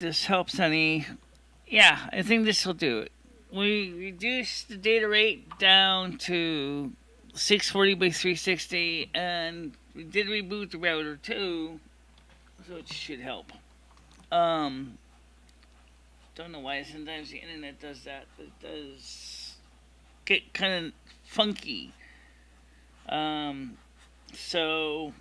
this helps any. Yeah, I think this will do it. We reduced the data rate down to 640 by 360, and we did reboot the router too, so it should help. Um, don't know why sometimes the internet does that, but it does get kind of funky. Um, so,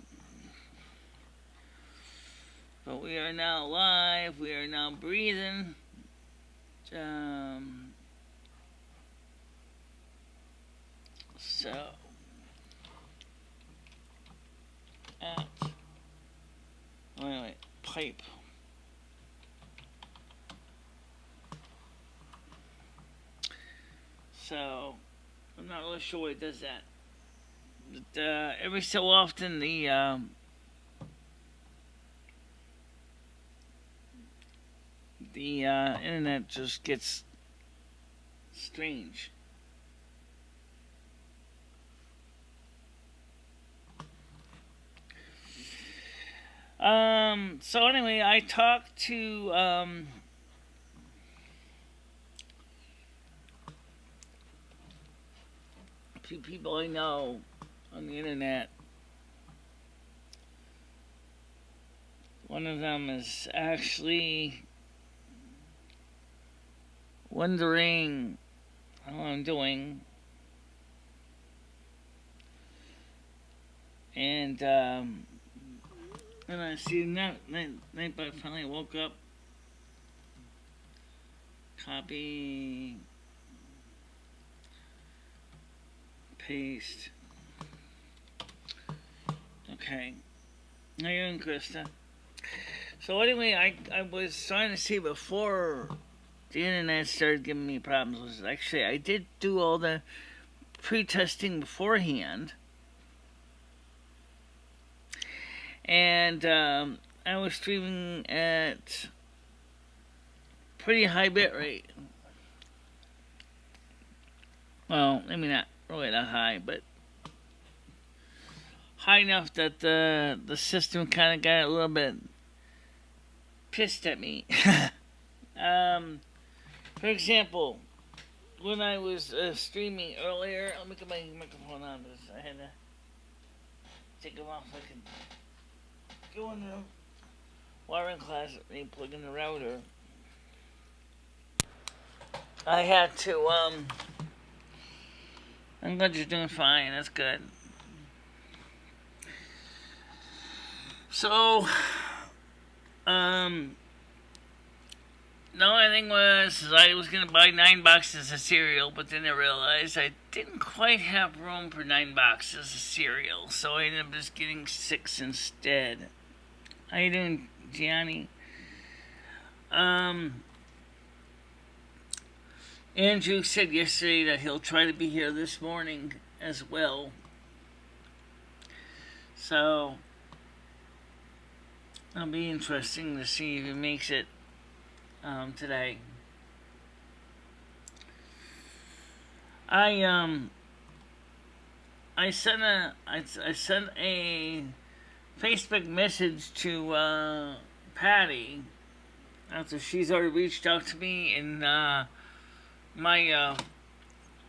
but we are now live. We are now breathing. Um, so, at wait, pipe. So, I'm not really sure why it does that. But every so often the internet just gets strange. So anyway, I talked to a few people I know on the internet. One of them is actually wondering how I'm doing. And I see night I finally woke up. Copy. Paste. Okay. How you doing, Krista? So anyway, I was trying to see before the internet started giving me problems. Actually, I did do all the pre-testing beforehand. And I was streaming at pretty high bit rate. Well, maybe not really that high, but high enough that the system kind of got a little bit pissed at me. For example, when I was streaming earlier, let me get my microphone on because I had to take it off so I could go in the wiring closet and plug in the router. I had to, I'm glad you're doing fine, that's good. So, the only thing was I was going to buy 9 boxes of cereal, but then I realized I didn't quite have room for 9 boxes of cereal, so I ended up just getting 6 instead. How you doing, Gianni? Andrew said yesterday that he'll try to be here this morning as well. So, it'll be interesting to see if he makes it today. I sent a Facebook message to Patty after she's already reached out to me in my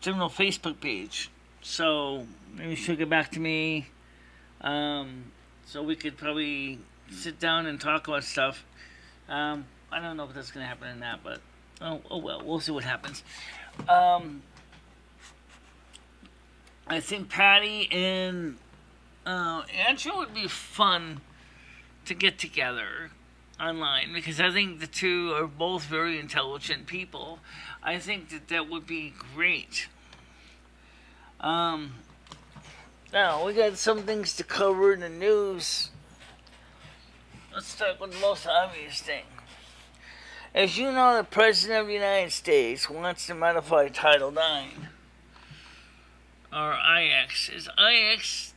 general Facebook page. So maybe she'll get back to me. So we could probably sit down and talk about stuff. I don't know if that's going to happen or not, but oh well, we'll see what happens. I think Patty and Andrew would be fun to get together online because I think the two are both very intelligent people. I think that would be great. Now we got some things to cover in the news. Let's start with the most obvious thing. As you know, the President of the United States wants to modify Title IX, or IX. Is IX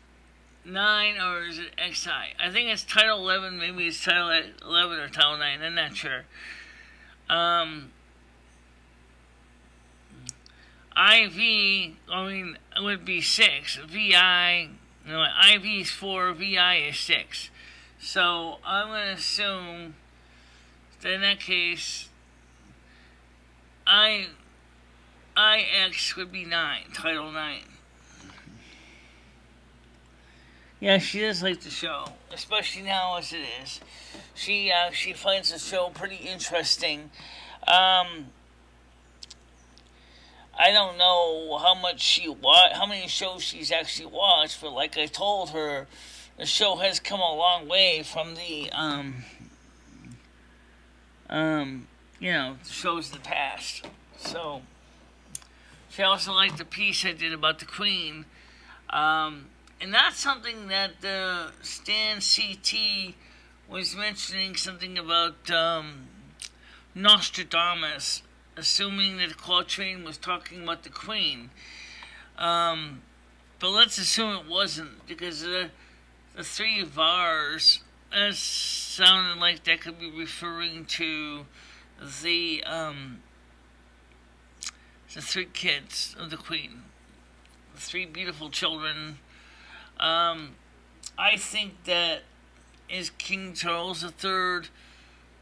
9 or is it XI? I think it's Title 11, maybe it's Title 11 or Title 9, I'm not sure. IV, it would be 6. VI, IV is 4, VI is 6. So I'm going to assume then in that case, IX would be 9, Title 9. Yeah, she does like the show, especially now as it is. She finds the show pretty interesting. I don't know how many shows she's actually watched, but like I told her, the show has come a long way from the shows of the past. So she also liked the piece I did about the Queen, and that's something that Stan CT was mentioning, something about Nostradamus, assuming that the quatrain was talking about the Queen. But let's assume it wasn't, because the three Vars, that sounded like that could be referring to the three kids of the Queen, the three beautiful children. I think that is King Charles III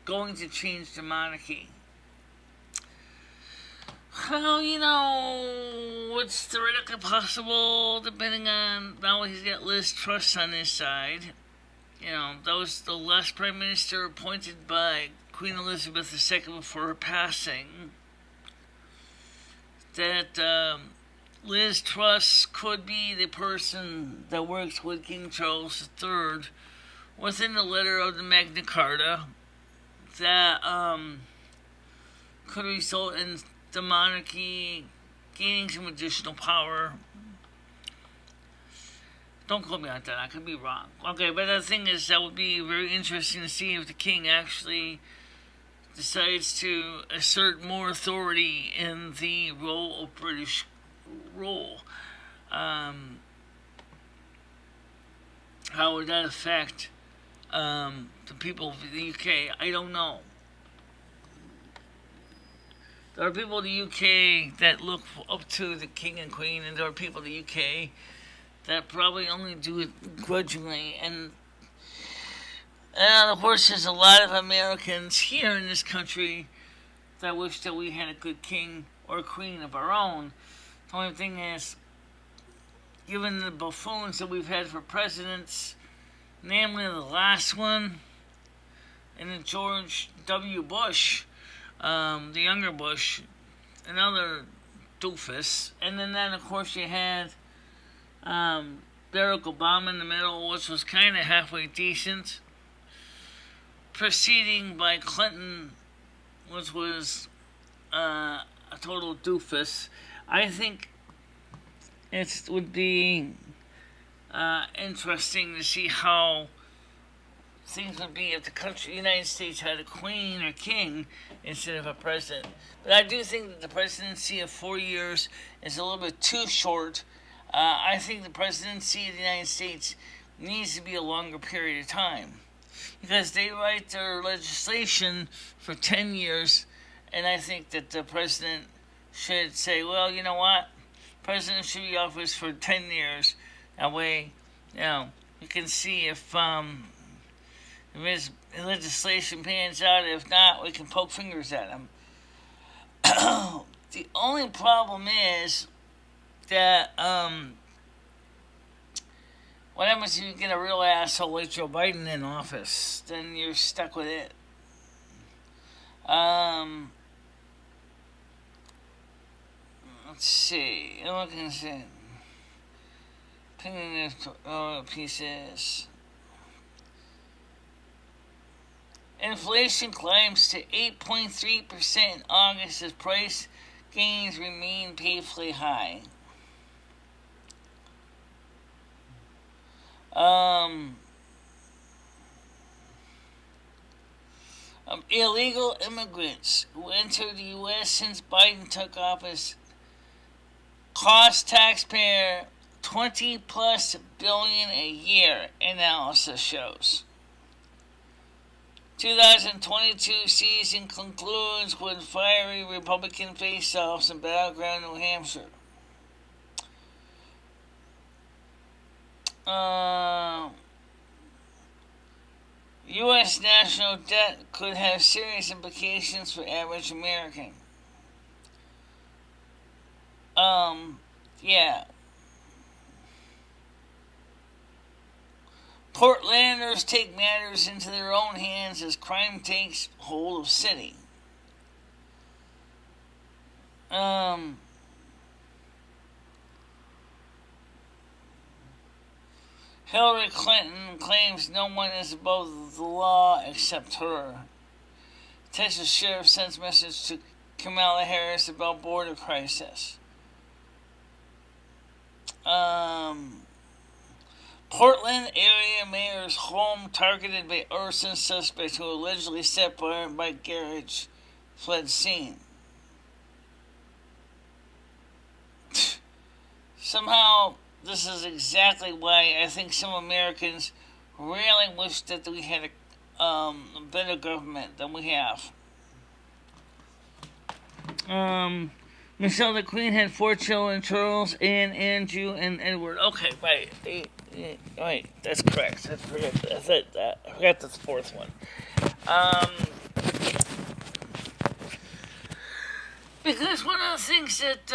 going to change the monarchy? Well, it's theoretically possible, depending on, now he's got Liz Truss on his side. That was the last prime minister appointed by Queen Elizabeth II before her passing. That Liz Truss could be the person that works with King Charles III within the letter of the Magna Carta that could result in the monarchy gaining some additional power. Don't quote me on that, I could be wrong. Okay, but the thing is, that would be very interesting to see if the king actually decides to assert more authority in the role of British rule. How would that affect the people of the UK? I don't know. There are people in the UK that look up to the King and Queen, and there are people in the UK that probably only do it grudgingly. And of course, there's a lot of Americans here in this country that wish that we had a good king or queen of our own. The only thing is, given the buffoons that we've had for presidents, namely the last one, and then George W. Bush, the younger Bush, another doofus, and then of course you had Barack Obama in the middle, which was kind of halfway decent, preceding by Clinton, which was a total doofus. I think it would be interesting to see how things would be if the United States had a queen or king instead of a president. But I do think that the presidency of 4 years is a little bit too short. I think the presidency of the United States needs to be a longer period of time, because they write their legislation for 10 years, and I think that the president should say, well, you know what? President should be office for 10 years. That way, we can see if his legislation pans out. If not, we can poke fingers at him. The only problem is that what happens if you get a real asshole like Joe Biden in office? Then you're stuck with it. Let's see. What can I say? Opinion pieces. Inflation climbs to 8.3% in August as price gains remain painfully high. Illegal immigrants who entered the U.S. since Biden took office cost taxpayer $20+ billion a year, analysis shows. 2022 season concludes with fiery Republican face-offs in battleground New Hampshire. U.S. national debt could have serious implications for average American. Yeah. Portlanders take matters into their own hands as crime takes hold of city. Hillary Clinton claims no one is above the law except her. Texas sheriff sends message to Kamala Harris about border crisis. Portland area mayor's home targeted by arson suspect who allegedly set fire by garage, fled scene. Somehow, this is exactly why I think some Americans really wish that we had a better government than we have. Michelle the Queen had 4 children: Charles, Anne, Andrew, and Edward. Okay, right. Right, that's correct. I forgot the 4th one. Because one of the things that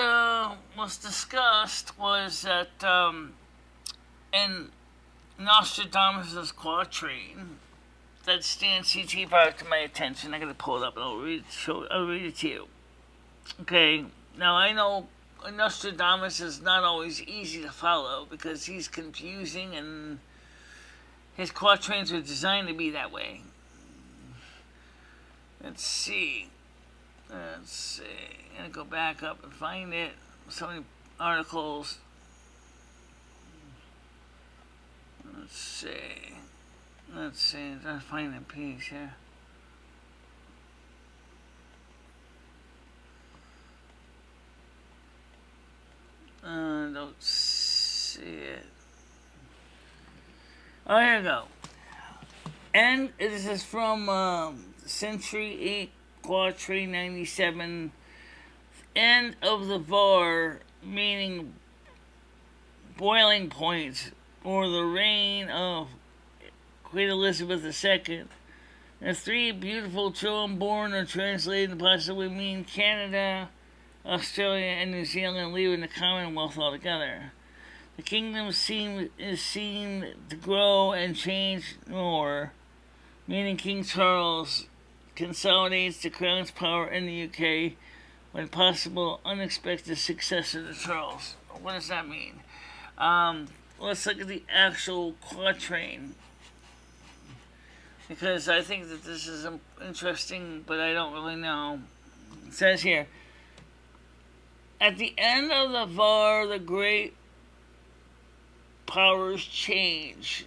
was discussed was that in Nostradamus' quatrain, that Stan CT brought to my attention. I gotta pull it up and I'll read it to you. Okay, now I know Nostradamus is not always easy to follow because he's confusing and his quatrains are designed to be that way. Let's see. I'm gonna go back up and find it. So many articles. Let's see. I'm trying to find a piece here. Don't see it. Oh, here we go. And this is from Century 8, Quatrain 97. End of the var, meaning boiling point, or the reign of Queen Elizabeth II. The 3 beautiful children born are translated to possibly mean Canada, Australia, and New Zealand, leaving the Commonwealth altogether. The kingdom is seen to grow and change more, meaning King Charles consolidates the crown's power in the UK when possible unexpected successor to Charles. What does that mean? Let's look at the actual quatrain, because I think that this is interesting, but I don't really know. It says here, at the end of the var, the great powers change.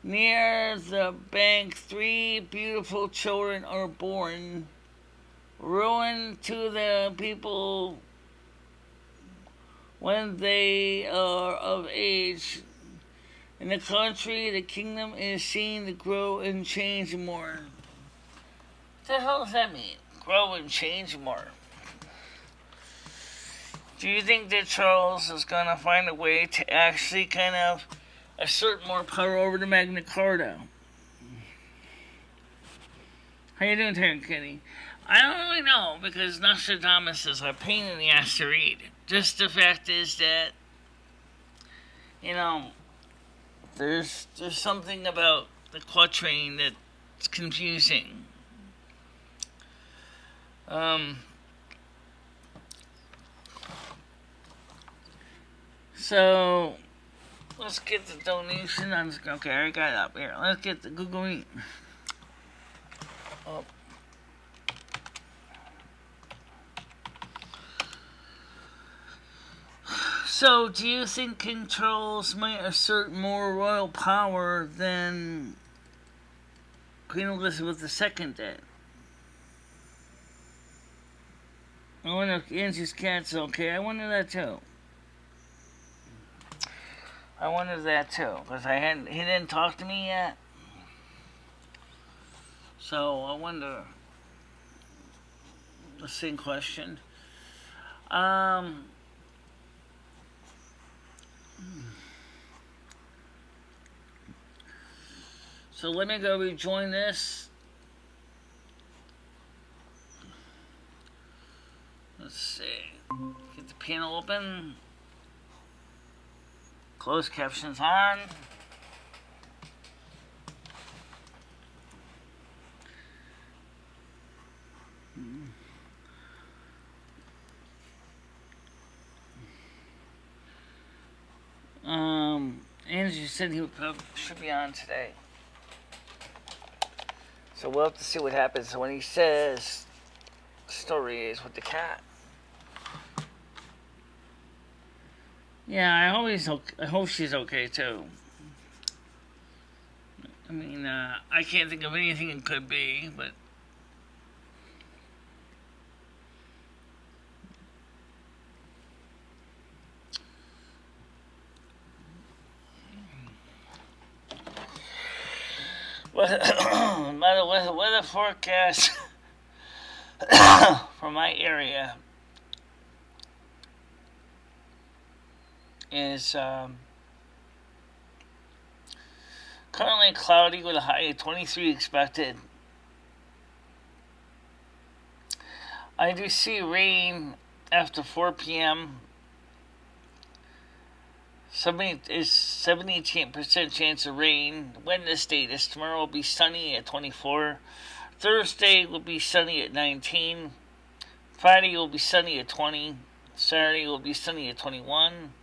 Near the bank, 3 beautiful children are born. Ruin to the people when they are of age. In the country, the kingdom is seen to grow and change more. What the hell does that mean? Grow and change more. Do you think that Charles is going to find a way to actually kind of assert more power over the Magna Carta? How you doing, Terry Kitty? I don't really know, because Nostradamus is a pain in the ass to read. Just the fact is that, there's something about the quatrain that's confusing. So, let's get the donation. Okay, I got it up here. Let's get the Google Meet. Oh. So, do you think King Charles might assert more royal power than Queen Elizabeth II did? I wonder if Angie's cat's okay. I wonder that too. Because he didn't talk to me yet. So, I wonder. The same question. So let me go rejoin this. Let's see. Get the panel open. Closed captions on. Andrew said he should be on today. So we'll have to see what happens when he says stories with the cat. Yeah, I hope she's okay too. I mean, I can't think of anything it could be, but the weather forecast for my area is currently cloudy with a high of 23 expected. I do see rain after 4 p.m. 70% chance of rain. Wednesday, this tomorrow will be sunny at 24. Thursday will be sunny at 19. Friday will be sunny at 20. Saturday will be sunny at 21.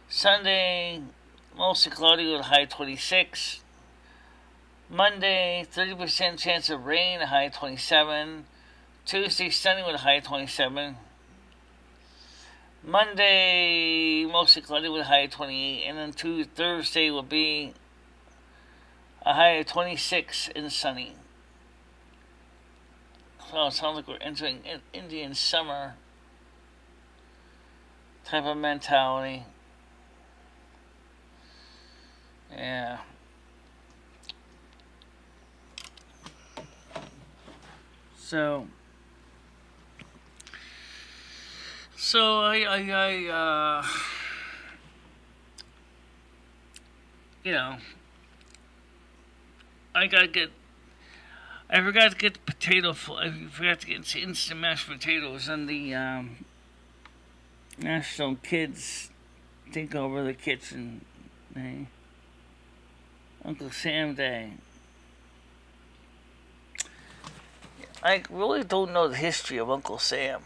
Sunday, mostly cloudy with a high of 26. Monday, 30% chance of rain, a high of 27. Tuesday, sunny with a high of 27. Monday, mostly cloudy with a high of 28, and then Thursday will be a high of 26 and sunny. So it sounds like we're entering Indian summer type of mentality. Yeah. So I you know, I forgot to get the I forgot to get instant mashed potatoes on the National Kids Take Over the Kitchen Day. Uncle Sam Day. I really don't know the history of Uncle Sam.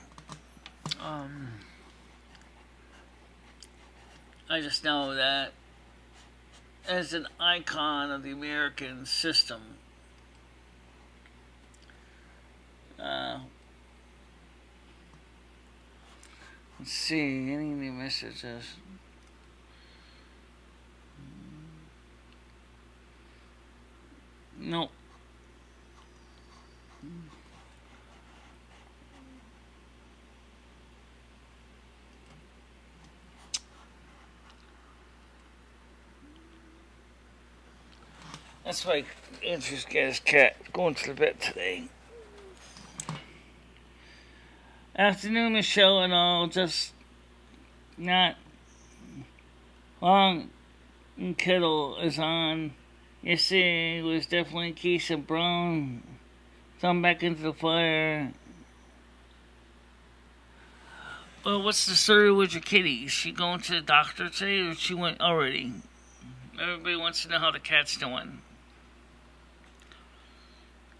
I just know that as an icon of the American system, let's see, any new messages? Nope. That's why Andrew's got his cat going to the bed today. Afternoon, Michelle and all, just not long. Kettle is on. Yesterday was definitely Keith and Brown. Thrown back into the fire. Well, what's the story with your kitty? Is she going to the doctor today, or she went already? Everybody wants to know how the cat's doing.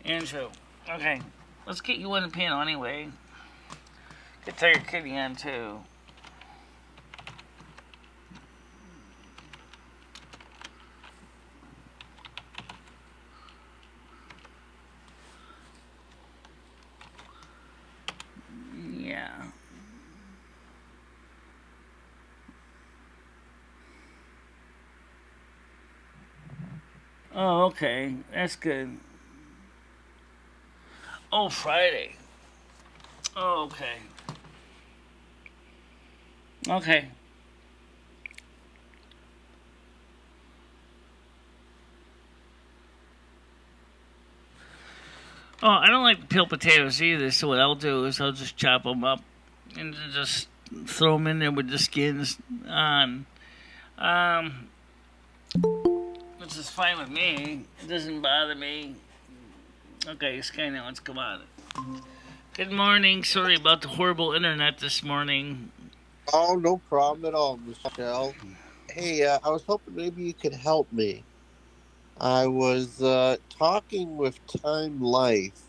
Andrew. Okay, let's get you on the panel anyway. Get your kitty on too. Yeah. Oh, okay. That's good. Oh, Friday. Oh, okay. Okay. Oh, I don't like to peel potatoes either, so what I'll do is I'll just chop them up and just throw them in there with the skins on. Let's which is fine with me. It doesn't bother me. Okay, Sky now, let's come on. Good morning. Sorry about the horrible internet this morning. Oh, no problem at all, Michelle. Hey, I was hoping maybe you could help me. I was talking with Time Life,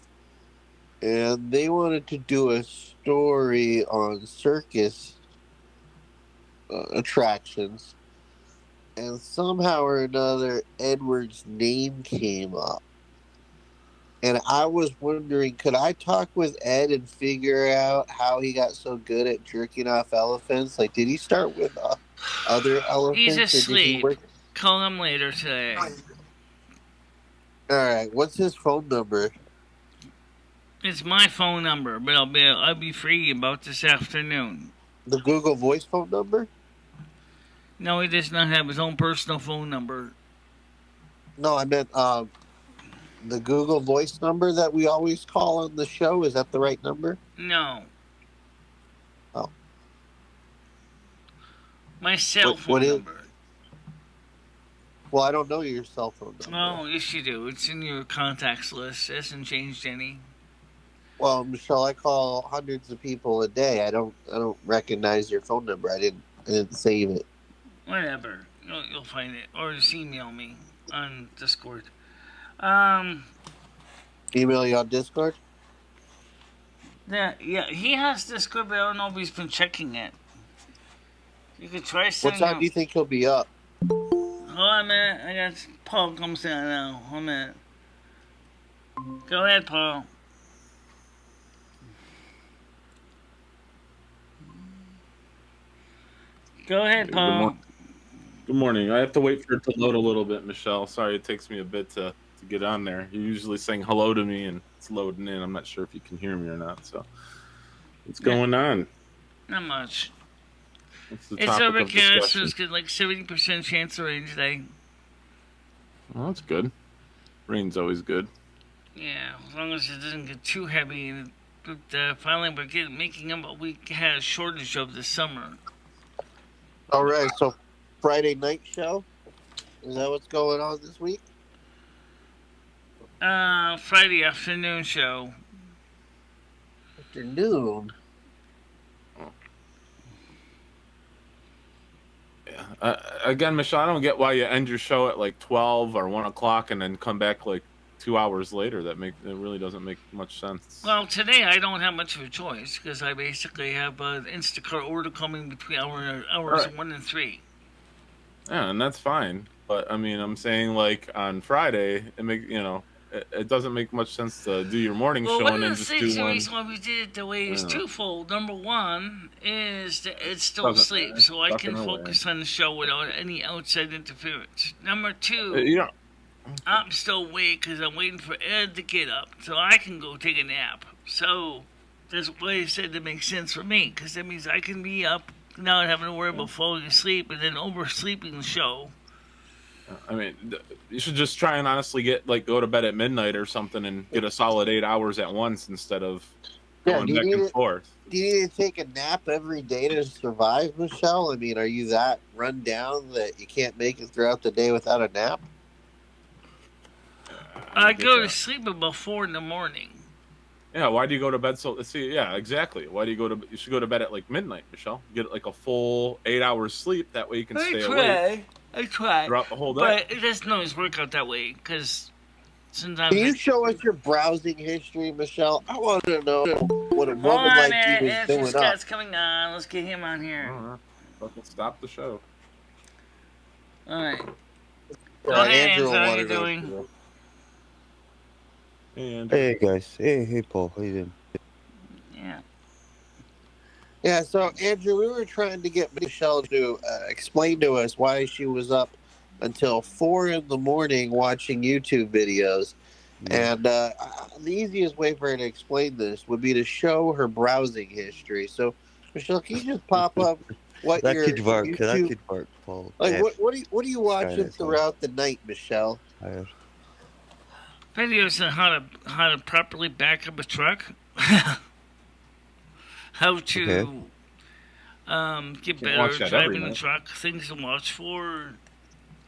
and they wanted to do a story on circus attractions, and somehow or another, Edward's name came up. And I was wondering, could I talk with Ed and figure out how he got so good at jerking off elephants? Like, did he start with other He's elephants, or did he asleep. work? Call him later today. All right, what's his phone number? It's my phone number, but I'll be free about this afternoon. The Google Voice phone number? No, he does not have his own personal phone number. No, I meant the Google Voice number that we always call on the show. Is that the right number? No. Oh. My cell phone number. Well, I don't know your cell phone number. Oh, yes you do. It's in your contacts list. It hasn't changed any. Well, Michelle, I call hundreds of people a day. I don't recognize your phone number. I didn't save it. Whatever. You'll find it. Or just email me on Discord. Email you on Discord? Yeah, he has Discord, but I don't know if he's been checking it. You could try sending What time do you think he'll be up? Hold on a minute. I got Paul comes in now. Hold on a minute. Go ahead, Paul. Go ahead, Paul. Good morning. I have to wait for it to load a little bit, Michelle. Sorry, it takes me a bit to get on there. You're usually saying hello to me, and it's loading in. I'm not sure if you can hear me or not. So, what's going on? Not much. What's the It's topic of overcast, so discussion? it's got like 70% chance of rain today. Well, that's good. Rain's always good. Yeah, as long as it doesn't get too heavy. But finally, we're making up what we had a shortage of this summer. All right, so Friday night show? Is that what's going on this week? Friday afternoon show. Afternoon? Yeah. Again, Michelle, I don't get why you end your show at like 12 or 1 o'clock and then come back like 2 hours later. It really doesn't make much sense. Well, today I don't have much of a choice because I basically have an Instacart order coming between hours Right. 1 and 3. Yeah, and that's fine. But I mean, I'm saying like on Friday, it doesn't make much sense to do your morning show and then just do The one. reason why we did it the way is twofold. Number one is that it's still Doesn't asleep, matter. so I Fucking can away. focus on the show without any outside interference. Number two, Yeah. I'm still awake because I'm waiting for Ed to get up so I can go take a nap. So that's why I said that makes sense for me because that means I can be up without having to worry about falling asleep and then oversleeping the show. I mean, you should just try and honestly go to bed at midnight or something and get a solid 8 hours at once instead of going back and forth. Do you need to take a nap every day to survive, Michelle? I mean, are you that run down that you can't make it throughout the day without a nap? I go to sleep about 4 in the morning. Yeah, why do you go to bed so? See, yeah, exactly. Why do you go to? You should go to bed at like midnight, Michelle. Get like a full 8 hours sleep. That way you can stay awake. I try. Throughout the whole day. But it doesn't always work out that way because sometimes. Can you show us your browsing history, Michelle? I want to know what a woman like you is doing up. Scott's coming on. Let's get him on here. Fucking stop the show. All right. Go ahead, Andrew. How are you doing? Hey guys. Hey Paul. How you doing? Yeah. Yeah, so Andrew, we were trying to get Michelle to explain to us why she was up until 4 in the morning watching YouTube videos. Yeah. And the easiest way for her to explain this would be to show her browsing history. So, Michelle, can you just pop up what that your could work. YouTube... That could work, Paul. Like, what are you watching throughout the night, Michelle? Videos on how to properly back up a truck. How to get better at driving the truck, things to watch for.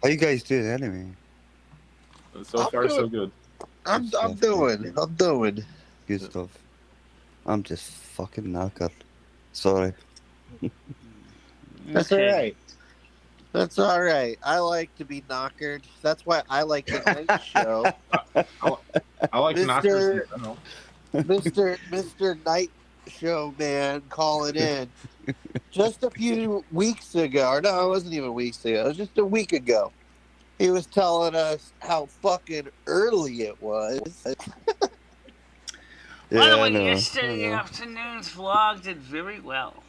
How you guys doing anyway? So far, so good. I'm stuff, doing. I'm doing. Good stuff. I'm just fucking knackered. Sorry. That's all right. That's all right. I like to be knockered. That's why I like the night show. I like knockers. In general. Mr. Night Show Man calling in just a few weeks ago. Or no, it wasn't even weeks ago. It was just a week ago. He was telling us how fucking early it was. By the I way, know, yesterday I know. afternoon's vlog did very well.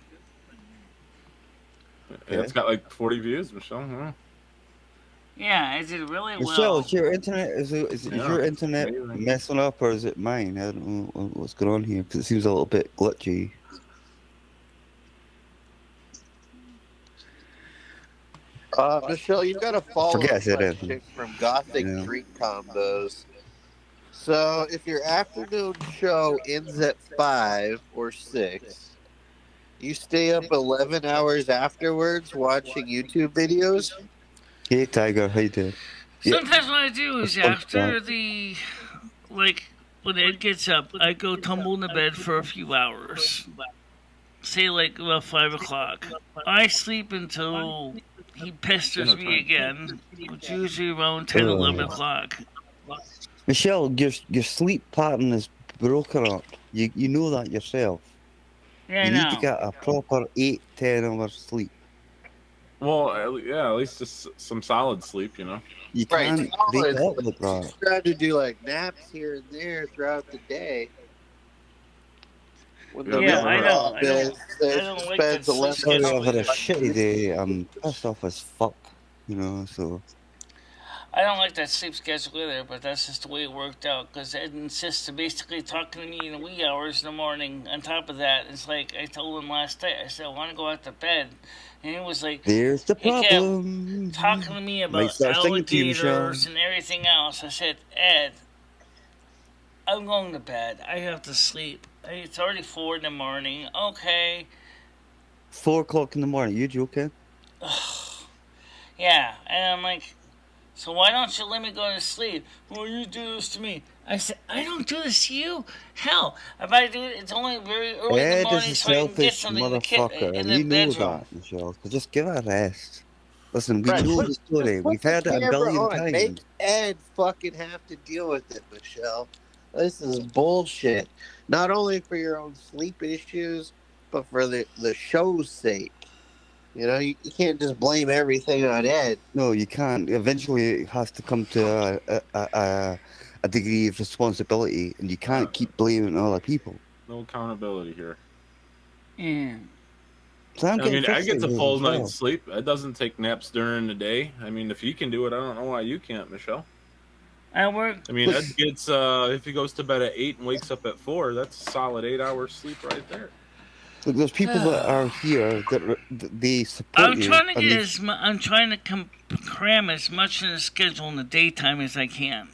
Yeah, it's got like 40 views, Michelle. Huh? Yeah, it did really Michelle, well. is your internet is Yeah, your internet amazing. messing up or is it mine? I don't know what's going on here because it seems a little bit glitchy. Michelle, you got to follow Forget I said my anything. chick from Gothic Yeah. Drink Combos. So if your afternoon show ends at 5 or 6, you stay up 11 hours afterwards watching YouTube videos? Hey Tiger, how you doing? Yeah. Sometimes what I do is That's fun. after the, like, when Ed gets up, I go tumble in the bed for a few hours. Say, like, about 5 o'clock. I sleep until he pesters me again, which is usually around 10, 11 o'clock. Michelle, your sleep pattern is broken up. You know that yourself. Yeah, I You need to know. get a proper 8-10 hours sleep. Well, at least just some solid sleep, you know. You Right, can't solid. wake up like that. Try to do like naps here and there throughout the day. When the Yeah, rest I of know. the day, I don't like spends that 11 sleep Sorry, I've had a hours. shitty day. I'm pissed off as fuck. You know, so I don't like that sleep schedule either, but that's just the way it worked out. Because Ed insists on basically talking to me in the wee hours in the morning. On top of that, it's like I told him last night. I said, I want to go out to bed. And he was like, there's the he kept problem. talking to me Might about start singing to you, Michelle. alligators and everything else. I said, Ed, I'm going to bed. I have to sleep. It's already 4 in the morning. Okay. 4 o'clock in the morning. You joking? Yeah. And I'm like, so why don't you let me go to sleep? Well, you do this to me. I said, I don't do this to you. Hell, if I do it, it's only very early in the Ed morning is a so I can get selfish something in the, motherfucker, in and the you know bedroom. that, Michelle. So just give it a rest. Listen, we Right, know put- the story. Put We've the heard it a camera billion on. times. Make Ed fucking have to deal with it, Michelle. This is bullshit. Not only for your own sleep issues, but for the show's sake. You know, you can't just blame everything on Ed. No, you can't. Eventually, it has to come to a degree of responsibility, and you can't keep blaming other people. No accountability here. Yeah. So I'm I getting mean, I get frustrated a full as well. night's sleep. It doesn't take naps during the day. I mean, if he can do it, I don't know why you can't, Michelle. I work. I mean, Ed gets if he goes to bed at 8 and wakes up at 4, that's a solid 8 hours sleep right there. Look, there's people that are here that they support I'm you. trying to and get I'm trying to cram as much in the schedule in the daytime as I can.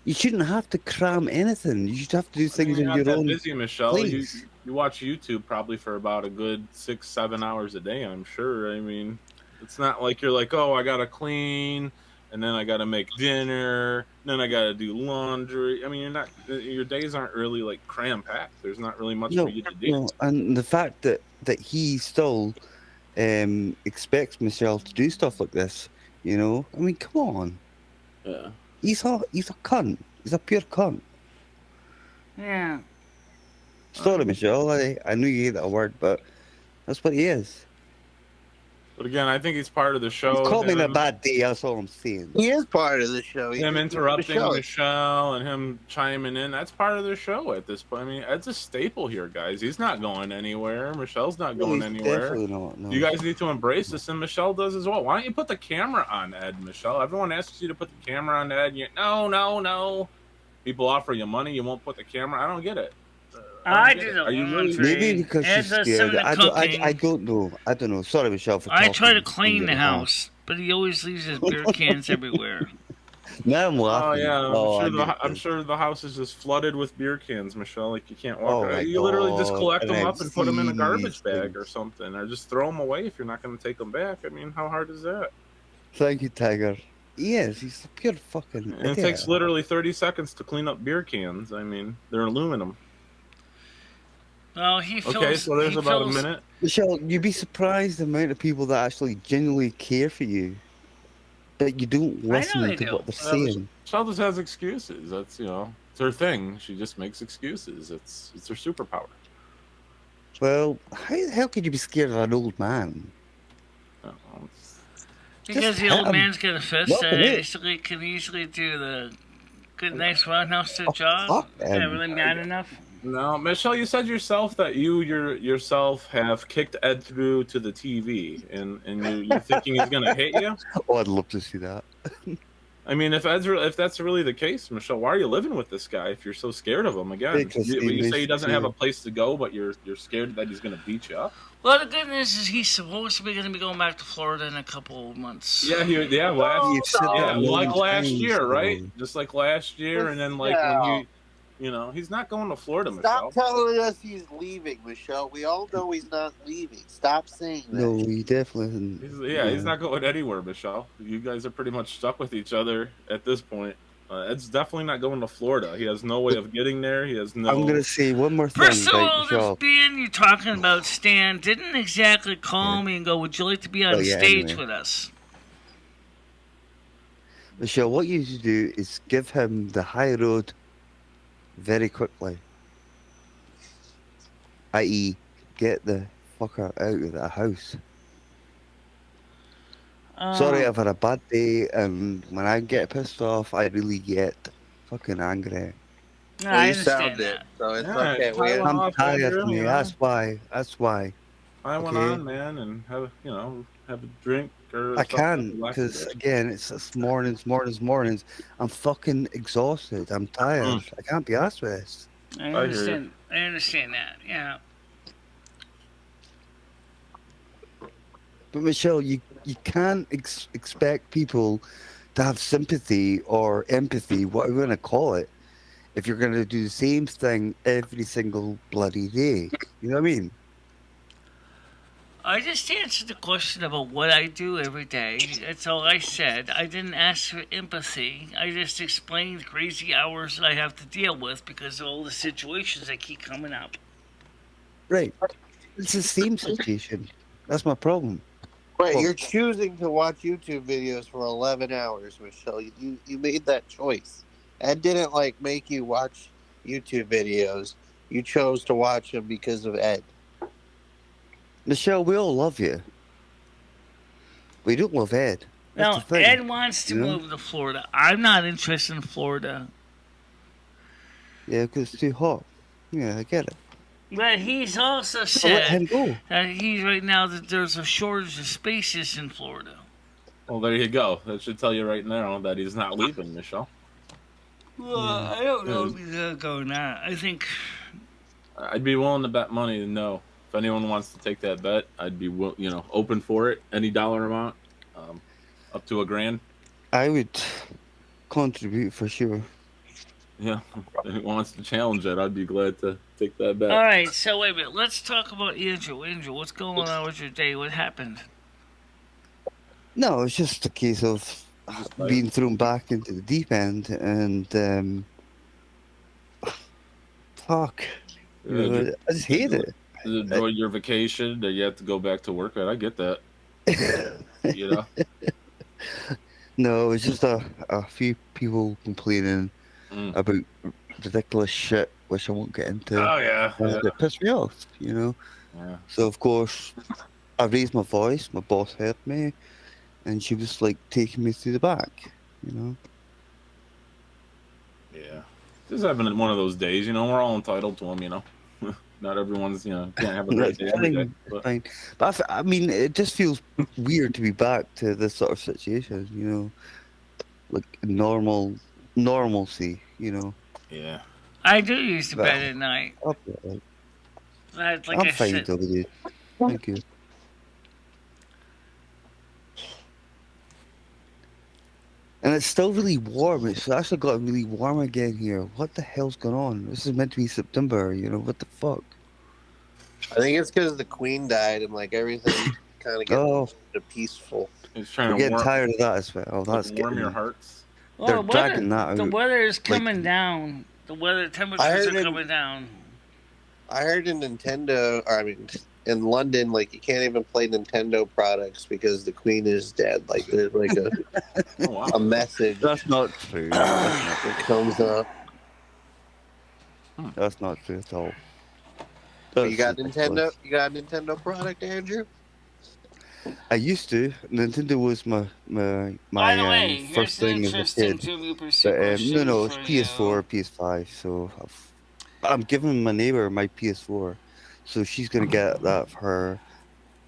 You shouldn't have to cram anything. You should have to do things You're in not your that own busy, Michelle. place. You watch YouTube probably for about a good 6-7 hours a day, I'm sure. I mean, it's not like you're like, oh, I gotta clean, and then I gotta make dinner, and then I gotta do laundry. I mean, your days aren't really like cram packed. There's not really much for you to do. No, and the fact that he still expects Michelle to do stuff like this, you know, I mean, come on. Yeah. He's a cunt. He's a pure cunt. Yeah. Sorry, Michelle. I knew you hate that word, but that's what he is. But again, I think he's part of the show. He's caught me in a him- bad day. That's all I'm saying. He is part of the show. Him interrupting Michelle. Michelle and him chiming in, that's part of the show at this point. I mean, Ed's a staple here, guys. He's not going anywhere. Michelle's not going He's anywhere. Definitely not. No. You guys need to embrace this, and Michelle does as well. Why don't you put the camera on Ed, Michelle? Everyone asks you to put the camera on Ed. No. People offer you money, you won't put the camera. I don't get it. I don't get do it. the Are you really? laundry. Maybe because Ed she's does some scared. of the I cooking. don't know. I don't know. Sorry, Michelle, for I talking. try to clean on the your house, but he always leaves his beer cans everywhere. behalf. Now I'm Oh laughing. yeah, I I'm sure the house is just flooded with beer cans, Michelle. Like you can't walk. Oh, around. my You literally just God. collect And them I've up and put them in a seen garbage these bag things. or something, or just throw them away if you're not going to take them back. I mean, how hard is that? Thank you, Tiger. He is. He's a pure fucking And it idiot. takes literally 30 seconds to clean up beer cans. I mean, they're aluminum. Well, he feels. Okay, so there's he about a feels- minute. Michelle, you'd be surprised the amount of people that actually genuinely care for you, but you don't listen they to do. what they're saying. Michelle just has excuses. That's it's her thing. She just makes excuses. It's her superpower. Well, how could you be scared of an old man? Because the hit old him. man's got a fist Knock and him can easily do the good, nice roundhouse to the Oh, jaw. fuck Is that him. really mad enough? No, Michelle, you said yourself that yourself have kicked Ed through to the TV, and you're thinking he's gonna hit you. Oh, I'd love to see that. I mean, if that's really the case, Michelle, why are you living with this guy if you're so scared of him? Again, Because you say he doesn't have a basically- place to go, but you're scared that he's gonna beat you up. Well, the good news is he's supposed to be going to be going back to Florida in a couple of months. Yeah, You've said that a like million last times, year, right? though. Just like last year, and then like when he's not going to Florida, Michelle. Stop telling us he's leaving, Michelle. We all know he's not leaving. Stop saying that. No, he definitely isn't. He's not going anywhere, Michelle. You guys are pretty much stuck with each other at this point. Ed's definitely not going to Florida. He has no way of getting there. He has no. I'm gonna say one more thing. First of right, all, this Michelle. band you're talking about, Stan, didn't exactly call me and go, "Would you like to be on Oh, yeah, stage anyway. with us?" Michelle, what you should do is give him the high road very quickly. I.e., get the fucker out of the house. Sorry, I've had a bad day, and when I get pissed off, I really get fucking angry. No, Well, I you understand sound it, that. so it's Yeah, okay. it's We fine. have, I'm off, tired, Andrew, man. you know. That's why. I went Okay. on, man, and have a drink or. I something can, to relax because a bit. again, it's mornings. I'm fucking exhausted. I'm tired. I can't be asked with this. I hear you. understand. I understand that. Yeah. But Michelle, you can't expect people to have sympathy or empathy, what we're going to call it, if you're going to do the same thing every single bloody day. You know what I mean? I just answered the question about what I do every day. That's all I said. I didn't ask for empathy. I just explained crazy hours that I have to deal with because of all the situations that keep coming up. Right. It's the same situation. That's my problem. right, Well- you're choosing to watch YouTube videos for 11 hours, Michelle. You made that choice. Ed didn't make you watch YouTube videos. You chose to watch them because of Ed. Michelle, we all love you. We don't love Ed. That's Now, the thing. Ed wants to you know? move to Florida. I'm not interested in Florida. Yeah, because it's too hot. Yeah, I get it. But he's also So let him said go. that he's right now that there's a shortage of spaces in Florida. Well, there you go. That should tell you right now that he's not leaving, Michelle. Well, I don't know if he's going to go or not. I think I'd be willing to bet money to no. If anyone wants to take that bet, I'd be open for it. Any dollar amount, up to $1,000. I would contribute for sure. Yeah, if anyone wants to challenge it, I'd be glad to take that bet. All right, so wait a minute. Let's talk about Andrew. Andrew, what's going on with your day? What happened? No, it's just a case of Just being thrown back into the deep end, and fuck, you Yeah, know, I just hate it. Enjoy your vacation that you have to go back to work at. I get that. You know. No, it's just a few people complaining Mm. about ridiculous shit, which I won't get into. Oh yeah. It pissed me off, you know. Yeah. So of course, I raised my voice. My boss heard me, and she was like taking me through the back, you know. Yeah. Just having one of those days, we're all entitled to them, Not everyone's, can't have a great day every day. But Fine. But I mean, it just feels weird to be back to this sort of situation, you know, like normalcy, you know. yeah. I do use the Well, bed at night. I'll be all right. Like I'm I fine, said, dude. Thank you. And it's still really warm. It's actually gotten really warm again here. What the hell's going on? This is meant to be September, you know, what the fuck? I think it's because the Queen died and everything kind of get Oh, to peaceful. He's we're trying to getting warm, tired of that as well. like, That's warm your getting. hearts. Well, They're the weather, dragging that the out. weather is like- coming down. The weather I temperatures heard are in- coming down. I heard in Nintendo, or I mean, in London, like you can't even play Nintendo products because the Queen is dead. Like there's like Oh wow. a message That's not true. that comes up. That's not true at all. You got That's Nintendo? ridiculous. You got a Nintendo product, Andrew? I used to. Nintendo was my By the way, here's first an thing as a interesting kid. Jimmy But question no, it's for PS4, you. PS5. So I'm giving my neighbor my PS4, so she's gonna get that for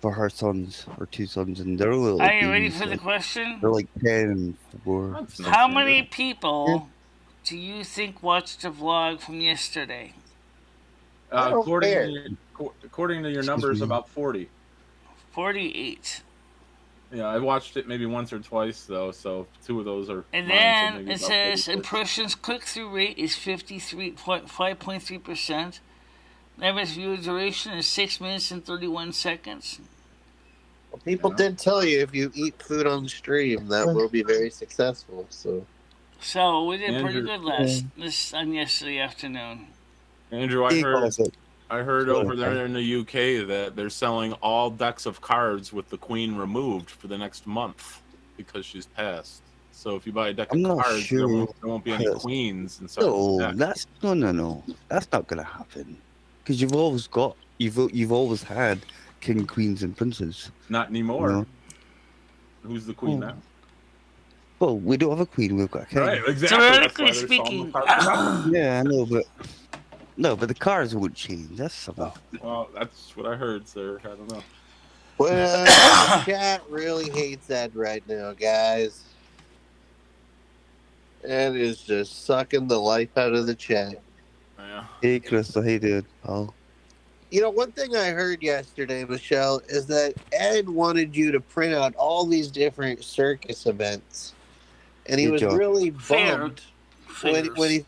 her sons, her two sons, and they're little Are you ready babies. for the Like, question? they're like 10 and 4. That's nice, How Andrew. many people do you think watched the vlog from yesterday? I don't care. According to your Excuse numbers, me. about 40. 48. Yeah, I watched it maybe once or twice though, so 2 of those are And mine, so then maybe it about says 36. impressions click-through rate is 5.3%. Average view duration is 6 minutes and 31 seconds. Well, people Yeah. did tell you if you eat food on stream, that will be very successful. So we did pretty Andrew- good on yesterday afternoon. Andrew, I He heard calls it. over there in the UK that they're selling all decks of cards with the Queen removed for the next month because she's passed. So if you buy a deck I'm of not cards, sure there won't be any that's- queens inside the No, deck. that's no. That's not gonna happen. Because you've always had king, queens, and princes. Not anymore. No. Who's the queen Oh. now? Well, we don't have a queen. We've got a king. Right, exactly. Theoretically That's why they're selling speaking, the cards now. Yeah, I know, but the cars would change. That's something. Well, that's what I heard, sir. I don't know. Well, the chat really hates that right now, guys. It is just sucking the life out of the chat. Yeah. Hey, Crystal. Hey, dude. Pal. You know, one thing I heard yesterday, Michelle, is that Ed wanted you to print out all these different circus events, and he Good was job. really Fair. bummed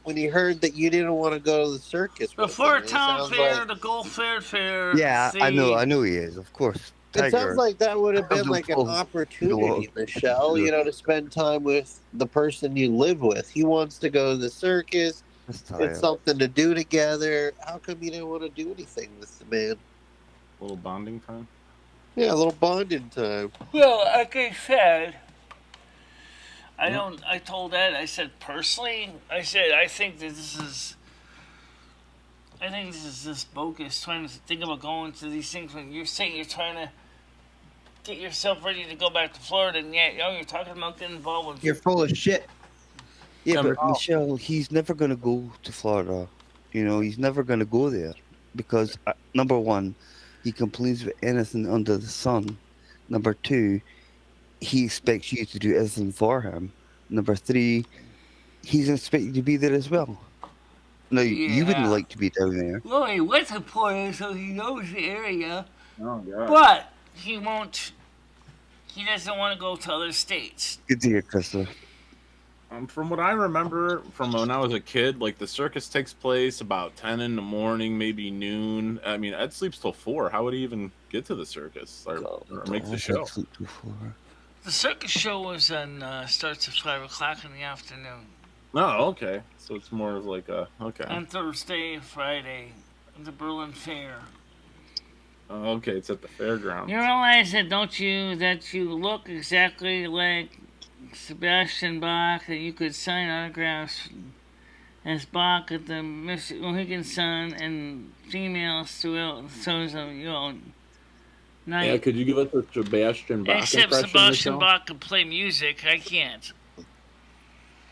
when he heard that you didn't want to go to the circus. The with him. Fort It Town sounds Fair, like- the Gold Fair. Yeah, I know he is. Of course. It Tiger. sounds like that would have been Tiger like an Paul. opportunity, Michelle, Yeah. to spend time with the person you live with. He wants to go to the circus. That's tired. It's something to do together. How come you didn't want to do anything with the man? A little bonding time. Yeah, a little bonding time. Well, like I said, I told Ed, I said, personally, I think this is just bogus trying to think about going to these things when you're saying you're trying to get yourself ready to go back to Florida, and yet, you're talking about getting involved with. You're full of shit. Yeah, but Oh. Michelle, he's never going to go to Florida. He's never going to go there because, number one, he complains with anything under the sun. Number two, he expects you to do everything for him. Number three, he's expecting you to be there as well. Now, you wouldn't Yeah. like to be down there. Well, he went to Florida, so he knows the area, Oh god. but he won't. He doesn't want to go to other states. Good to hear, Crystal. From what I remember from when I was a kid, like the circus takes place about 10 in the morning, maybe noon. I mean, Ed sleeps till 4. How would he even get to the circus or make the show? The circus show starts at 5 o'clock in the afternoon. Oh, okay. So it's more of like a okay. On Thursday and Friday, the Berlin Fair. Oh, okay, it's at the fairgrounds. You realize that, don't you, that you look exactly like Sebastian Bach, that you could sign autographs as Bach at the Mohegan Sun and females throughout night. Yeah, could you give us a Sebastian Bach Except impression, Sebastian Michelle? Bach can play music, I can't.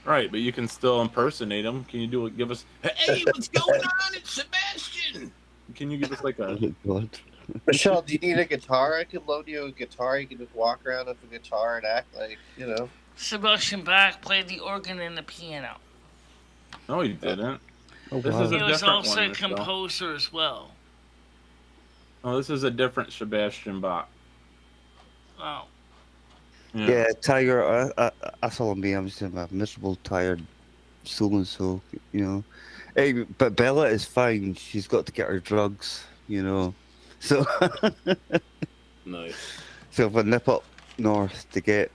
Right, but you can still impersonate him. Can you do it? Give us, hey, what's going on? It's Sebastian. Can you give us like a? God. Michelle, do you need a guitar? I could loan you a guitar. You can just walk around with a guitar and act like, Sebastian Bach played the organ and the piano. No, he didn't. Oh, This wow. is He a was different also one, a Michelle. composer as well. Oh, this is a different Sebastian Bach. Oh. Yeah, Tiger, that's all I'm being. I'm just a miserable, tired soul and soul, Hey, but Bella is fine. She's got to get her drugs, So, Nice. So if I nip up north to get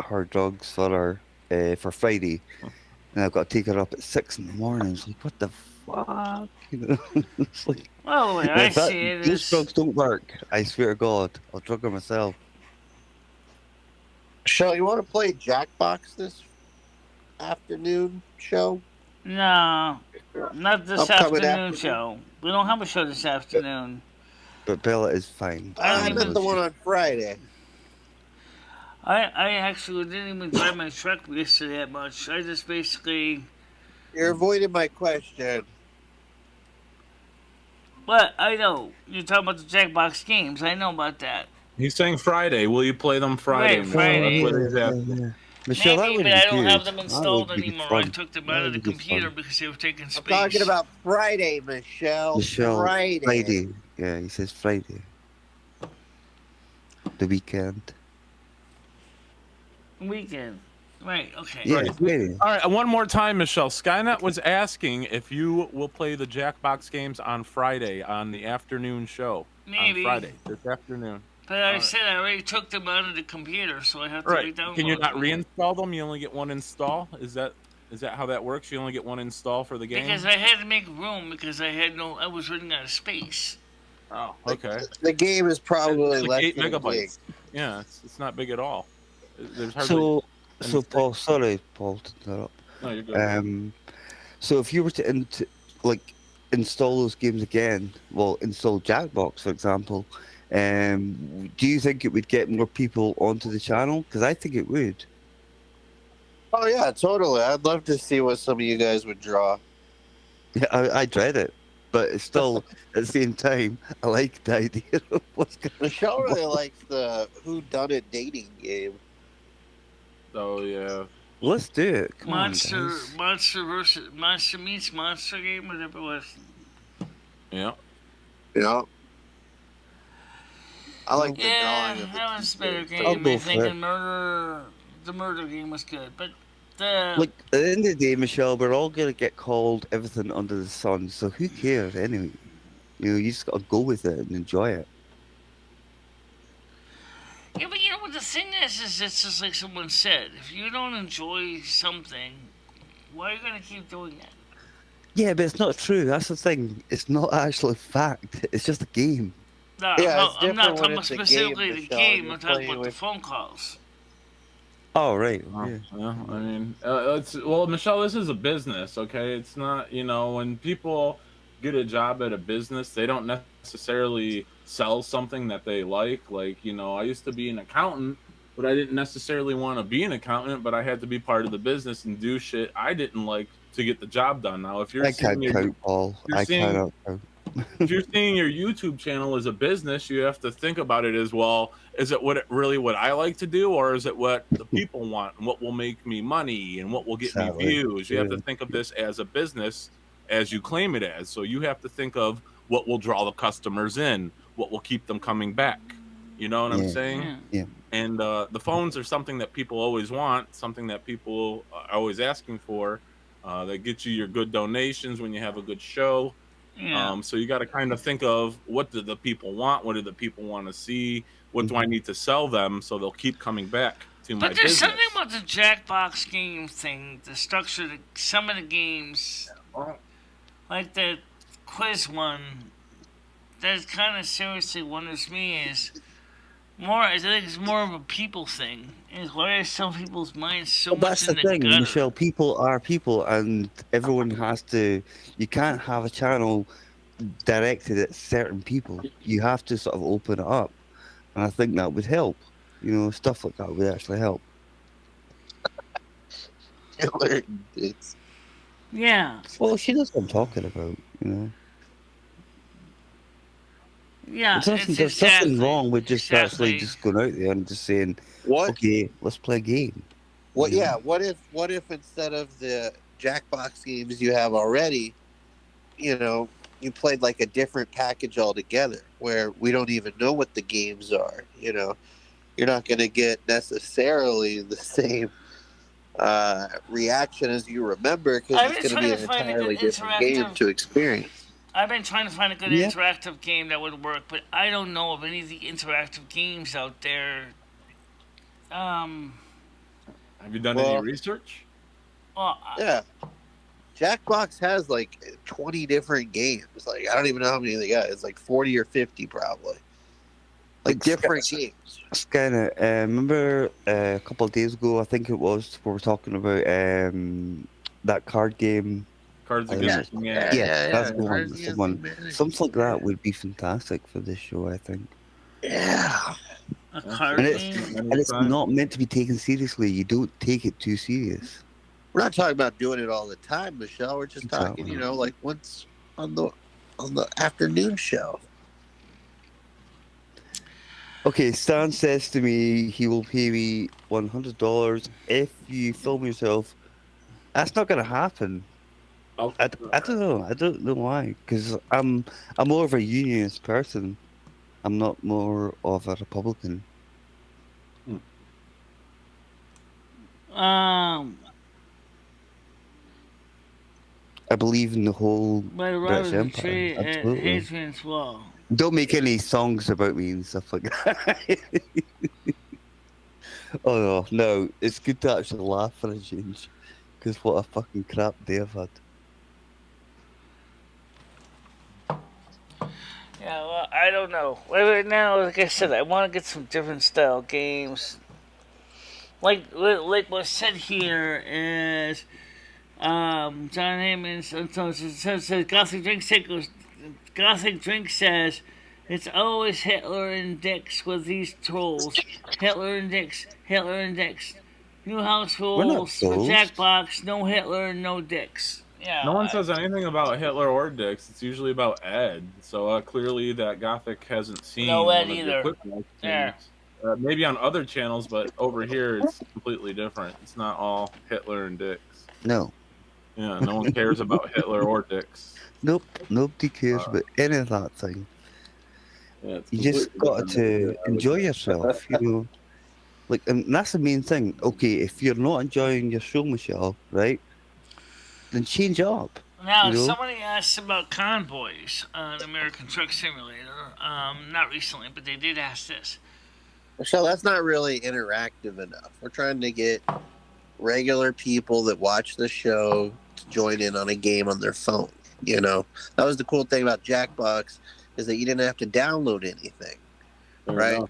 her drugs for Friday, and I've got to take her up at 6 in the morning, it's like, what the fuck? You know, it's like, Well, the way and I if that, see it those is, drugs don't work, I swear to God, I'll drug her myself. Michelle, you want to play Jackbox this afternoon show? no, not this Upcoming afternoon afternoon? show. We don't have a show this afternoon. But Bella is fine. I don't I meant even- the one on Friday. I actually didn't even drive my truck yesterday that much. I just basically. You're avoiding my question. But I know you're talking about the Jackbox games. I know about that. He's saying Friday. Will you play them Friday, Right, Michelle? Friday. That's what he's asking. Michelle, that Maybe, would but be I don't good. have them That installed would be good anymore. fun. I took them That out of would the be good computer fun. because they were taking I'm space. talking about Friday, Michelle. Michelle, Friday. Yeah, he says Friday. The weekend. Weekend. Right, okay. Yeah, Right. Friday. All right, one more time, Michelle. Skynet was asking if you will play the Jackbox games on Friday on the afternoon show. Maybe. On Friday, this afternoon. But I Alright. said I already took them out of the computer, so I have to Right. re-download Can you not them. reinstall them? You only get one install? Is that how that works? You only get one install for the game? Because I had to make room because I was running out of space. Oh, okay. The game is probably It's like less 8 than a gig. megabytes. Yeah, it's not big at all. There's hardly. So Paul, sorry, Paul, to interrupt. No, you're good. So if you were to install those games again, well, install Jackbox, for example, do you think it would get more people onto the channel? Because I think it would. Oh yeah, totally. I'd love to see what some of you guys would draw. Yeah, I dread it, but it's still at the same time I like the idea of what's going. Michelle really likes the Who Done It dating game. Oh yeah. Let's do it. Come Monster on, guys. Monster meets Monster game, whatever it was. Yeah. Yeah. I like the Yeah, drawing of the that was a two better games. I'll game. go I for think it. the murder game was good, but the Like at the end of the day, Michelle, we're all gonna get called everything under the sun. So who cares anyway? You know, you just gotta go with it and enjoy it. yeah, but you know what the thing is it's just like someone said. If you don't enjoy something, why are you gonna keep doing it? Yeah, but it's not true. That's the thing. It's not actually fact. It's just a game. No, Yeah, it's I'm not different when talking about it's a game, specifically the Michelle, game. you're I'm talking playing about the with- phone calls. Oh right. Oh, Yeah. yeah, I mean, Michelle, this is a business, okay? It's not, when people get a job at a business, they don't necessarily sell something that they like. Like, I used to be an accountant, but I didn't necessarily want to be an accountant, but I had to be part of the business and do shit I didn't like to get the job done. Now, if you're I can't count, Paul. you're I seeing- cannot count. if you're seeing your YouTube channel as a business, you have to think about it as well. Is it what I like to do, or is it what the people want and what will make me money and what will get Exactly. me views? You have to Yeah. think of this as a business as you claim it as. So you have to think of what will draw the customers in, what will keep them coming back. You know what I'm Yeah. saying? Yeah. And the phones are something that people always want, something that people are always asking for. That get you your good donations when you have a good show. Yeah. So you got to kind of think of what do the people want? What do the people want to see? What do I need to sell them so they'll keep coming back to my But there's business? something about the Jackbox game thing, the structure, some of the games, like the quiz one, that kind of seriously wonders me is more. I think it's more of a people thing. Is why are some people's minds so Well, that's much the in the thing, gutter? Michelle. People are people, and everyone has to. You can't have a channel directed at certain people. You have to sort of open it up, and I think that would help. Stuff like that would actually help. It's Yeah. Well, she knows what I'm talking about. Yeah. There's nothing wrong with just actually just going out there and just saying, what? okay, let's play a game. What? Yeah. What if instead of the Jackbox games you have already, you played like a different package altogether, where we don't even know what the games are. You're not going to get necessarily the same reaction as you remember, because I'm it's just going to be trying an to find a entirely good different game interactive- to experience. I've been trying to find a good Yeah. interactive game that would work, but I don't know of any of the interactive games out there. Um, Have you done any Well, research? well, yeah. Jackbox has like 20 different games. Like I don't even know how many they got. It's like 40 or 50 probably. Like different games. Skynet, remember a couple of days ago, I think it was, we were talking about that card game. Cards I don't Against know. Humanity. That's the one. Cards That's the Against one. Humanity. Something like that would be fantastic for this show, I think. Yeah. a card And it's game. and it's not meant to be taken seriously. You don't take it too serious. We're not talking about doing it all the time, Michelle. We're just talking, Exactly. like once on the afternoon show. Okay, Stan says to me he will pay me $100 if you film yourself. That's not gonna happen. Oh, I don't know. I don't know why. Because I'm more of a unionist person. I'm not more of a Republican. I believe in the whole By the British Robert Empire. Tree at Absolutely. Hadrian's Wall. Don't make any songs about me and stuff like that. Oh no, it's good to actually laugh for a change. Because what a fucking crap day I've had. Yeah, well, I don't know. Right now, like I said, I want to get some different style games. Like what said here is, John Heyman says Gothic Drink says, it's always Hitler and Dix with these trolls. Hitler and Dix. New house rules for trolls. Jackbox, no Hitler and no Dix. Yeah. No one says anything about Hitler or Dix. It's usually about Ed. So clearly that Gothic hasn't seen No Ed one either. of the quick Yeah. maybe on other channels, but over here it's completely different. It's not all Hitler and Dix. No. Yeah, no one cares about Hitler or Dix. Nope. Nobody cares about any of that thing. Yeah, it's You just completely got different. to enjoy yourself, you know. Like, and that's the main thing. Okay, if you're not enjoying your show, Michelle, right, then change up. Now, You know? somebody asked about Convoys on American Truck Simulator. Not recently, but they did ask this. Michelle, that's not really interactive enough. We're trying to get regular people that watch the show to join in on a game on their phone. You know, that was the cool thing about Jackbox, is that you didn't have to download anything, right?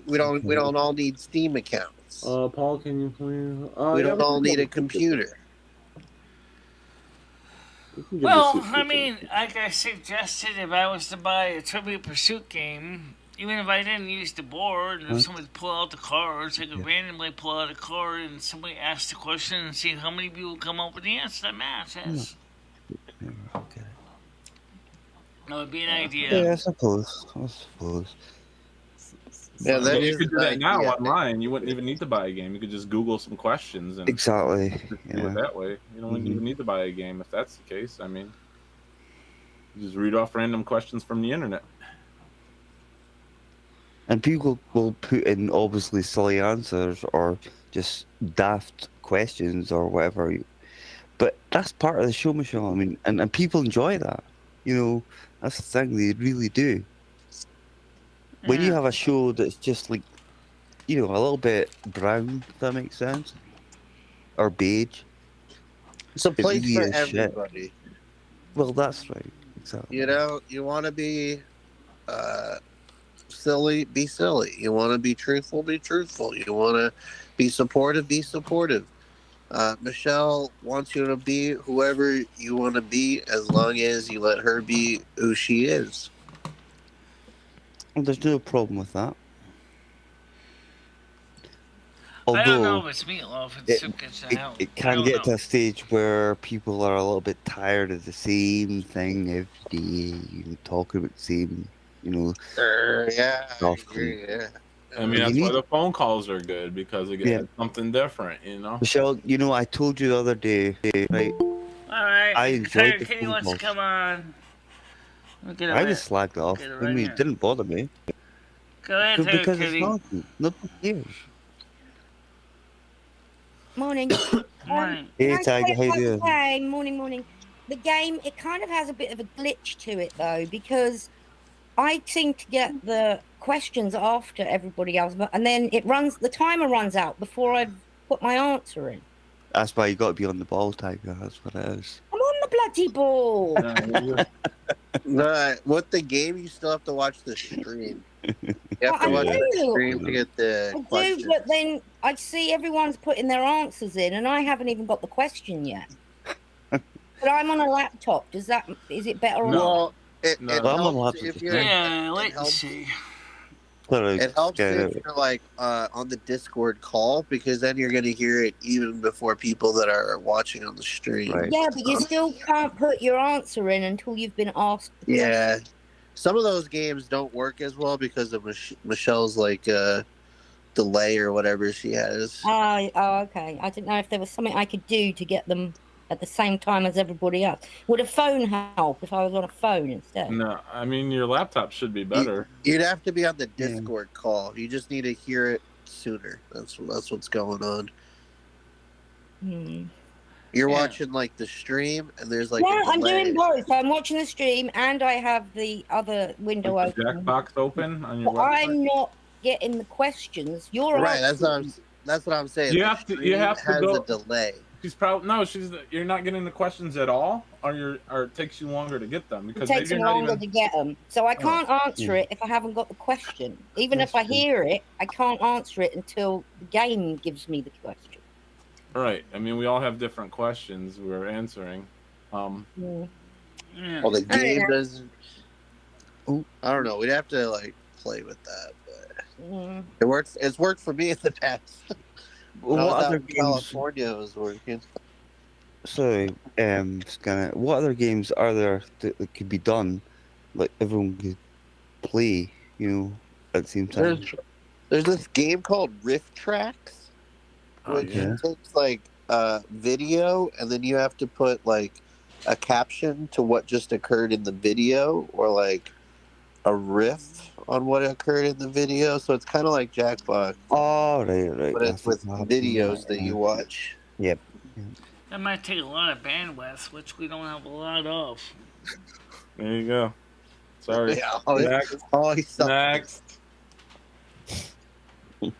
We don't all need Steam accounts. Paul, can you please? We don't all need a computer. Well, I mean, like I suggested, if I was to buy a Trivial Pursuit game, even if I didn't use the board, and if somebody pull out the cards, I could randomly pull out a card and somebody ask the question and see how many people come up with the answer that matches. That would be an idea. Yeah, I suppose. Yeah, that you is could do the that now idea. online. You wouldn't even need to buy a game. You could just Google some questions and Exactly. do Yeah. it that way. You don't even need to buy a game if that's the case. I mean, you just read off random questions from the internet. And people will put in obviously silly answers or just daft questions or whatever. But that's part of the show, Michelle. I mean, and people enjoy that. You know, that's the thing, they really do. When you have a show that's just like, you know, a little bit brown, if that makes sense, or beige. It's a place really for is shit. everybody. Well, that's right. Exactly. You know, you want to be silly, be silly. You want to be truthful, be truthful. You want to be supportive, be supportive. Michelle wants you to be whoever you want to be, as long as you let her be who she is. Well, there's no problem with that. I don't know Although if it's meatloaf. It's soup kitchen. it can get to a stage where people are a little bit tired of the same thing every day, you know, talking about the same, you know, Yeah, stuff. yeah. I mean, that's why the phone calls are good, because it gets something different, you know? Michelle, you know, I told you the other day, right? Alright, I enjoyed the Kitty phone wants to calls. come on. I just slagged off. Get it I right mean, here. it didn't bother me. Go ahead, Tiger Because Kitty. it's nonsense. Nobody cares. Morning. Morning. Hey, Can I Tiger, say how you doing? Hey, morning. the game, it kind of has a bit of a glitch to it though, because I seem to get the questions after everybody else, and then the timer runs out before I've put my answer in. That's why you got to be on the ball, Tiger. That's what it is. I'm on the bloody ball. With the game, you still have to watch the stream. You have to watch the stream to get the questions. Do, but then I see everyone's putting their answers in, and I haven't even got the question yet. But I'm on a laptop. Is it better? Well, it I'm on helps laptop. if you're. Let's see. It helps if you're like on the Discord call, because then you're going to hear it even before people that are watching on the stream. Right. Yeah, but you still can't put your answer in until you've been asked. Yeah, some of those games don't work as well because of Michelle's like delay or whatever she has. Oh, okay. I didn't know if there was something I could do to get them at the same time as everybody else. Would a phone help if I was on a phone instead? No, I mean your laptop should be better. You'd have to be on the Discord call. You just need to hear it sooner. That's what's going on. You're watching like the stream, and there's like I'm doing both. I'm watching the stream, and I have the other window Like the open. Jackbox open on your But website. I'm not getting the questions. You're right. That's what I'm saying. You have to has go. a delay. You're not getting the questions at all, or it takes you longer to get them because It takes me longer to get them, so I can't answer it if I haven't got the question. Even if I hear it, I can't answer it until the game gives me the question. Right. I mean, we all have different questions we're answering. Well, the game doesn't. I don't know. We'd have to like play with that, but it works. It's worked for me in the past. What other games? California was working. Sorry, what other games are there that could be done, like everyone could play, at the same time? There's this game called Rift Tracks, which takes like video, and then you have to put like a caption to what just occurred in the video, or like a riff on what occurred in the video. So it's kind of like Jackbox. Oh, right. But it's with videos that you watch. Yep. That might take a lot of bandwidth, which we don't have a lot of. There you go. Sorry. Yeah, Next. Well,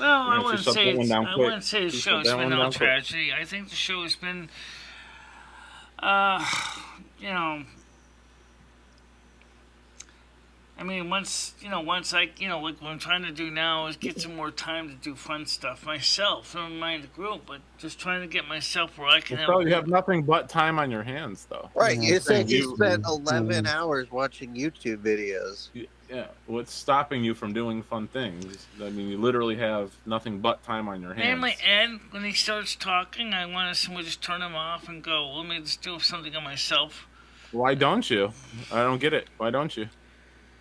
I wouldn't say the show's been no tragedy. I think the show has been, I mean, once like what I'm trying to do now is get some more time to do fun stuff myself. Never mind the group, but just trying to get myself where I can So you have nothing but time on your hands, though. Right. You said you spent 11 hours watching YouTube videos. Yeah. What's stopping you from doing fun things? I mean, you literally have nothing but time on your hands. Namely, Ed, when he starts talking, I want to someone just turn him off and go, let me just do something on myself. Why don't you? I don't get it. Why don't you?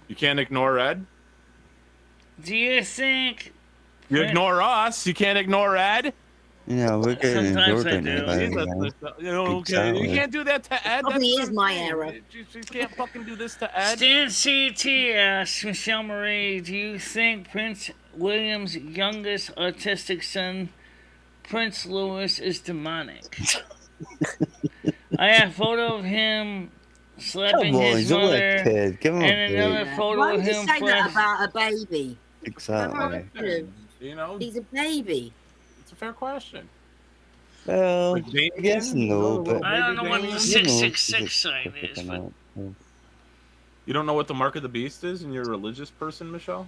You can't ignore Ed? Do you think... You ignore us. You can't ignore Ed? Yeah, we're getting Sometimes I do. You can't do that to Ed. Probably is my error. You can't fucking do this to Ed. Stan CT asks, Michelle Marie, do you think Prince William's youngest autistic son, Prince Louis, is demonic? I have a photo of him slapping his mother, and another photo of him. Why would you say that about a baby? Exactly. He's a baby. It's a fair question. Well, I guess no, but I don't know what the 666 sign is, but you don't know what the mark of the beast is, and you're a religious person, Michelle?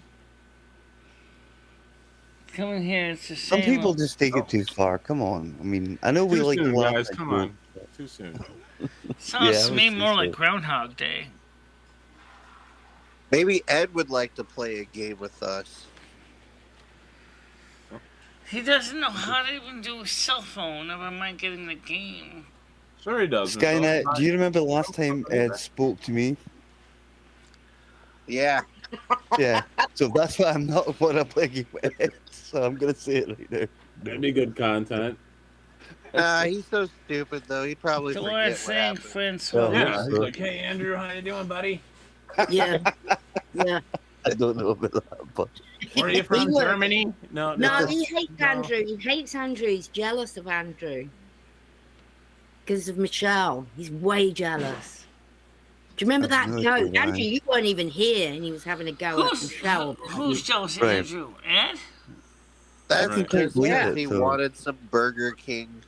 coming here, it's the same. Some people just take it too far. Come on. I mean, I know we like soon, laugh guys. at Come you. on. Too soon. Sounds to me was more too like soon. Groundhog Day. Maybe Ed would like to play a game with us. He doesn't know how to even do a cell phone, never mind getting the game. Sure he does. Skynet, do you remember the last time Ed spoke to me? Yeah. Yeah. So that's why I'm not what I'm playing with Ed. So I'm going to say it right now. That'd be good content. He's so stupid, though. He'd probably So forget I what think happened. Prince Well, William. Yeah, he's like, hey, Andrew, how you doing, buddy? Yeah. Yeah. I don't know about that, but Where are you from, would. Germany? No, No, he hates No. Andrew. He hates Andrew. He's jealous of Andrew. because of Michelle. He's way jealous. Do you remember I that have no joke? idea why. Andrew, you weren't even here, and he was having a go at Michelle. Who's jealous of Right. Andrew? Ed? That's Right. just believe because it, he so- wanted some Burger King.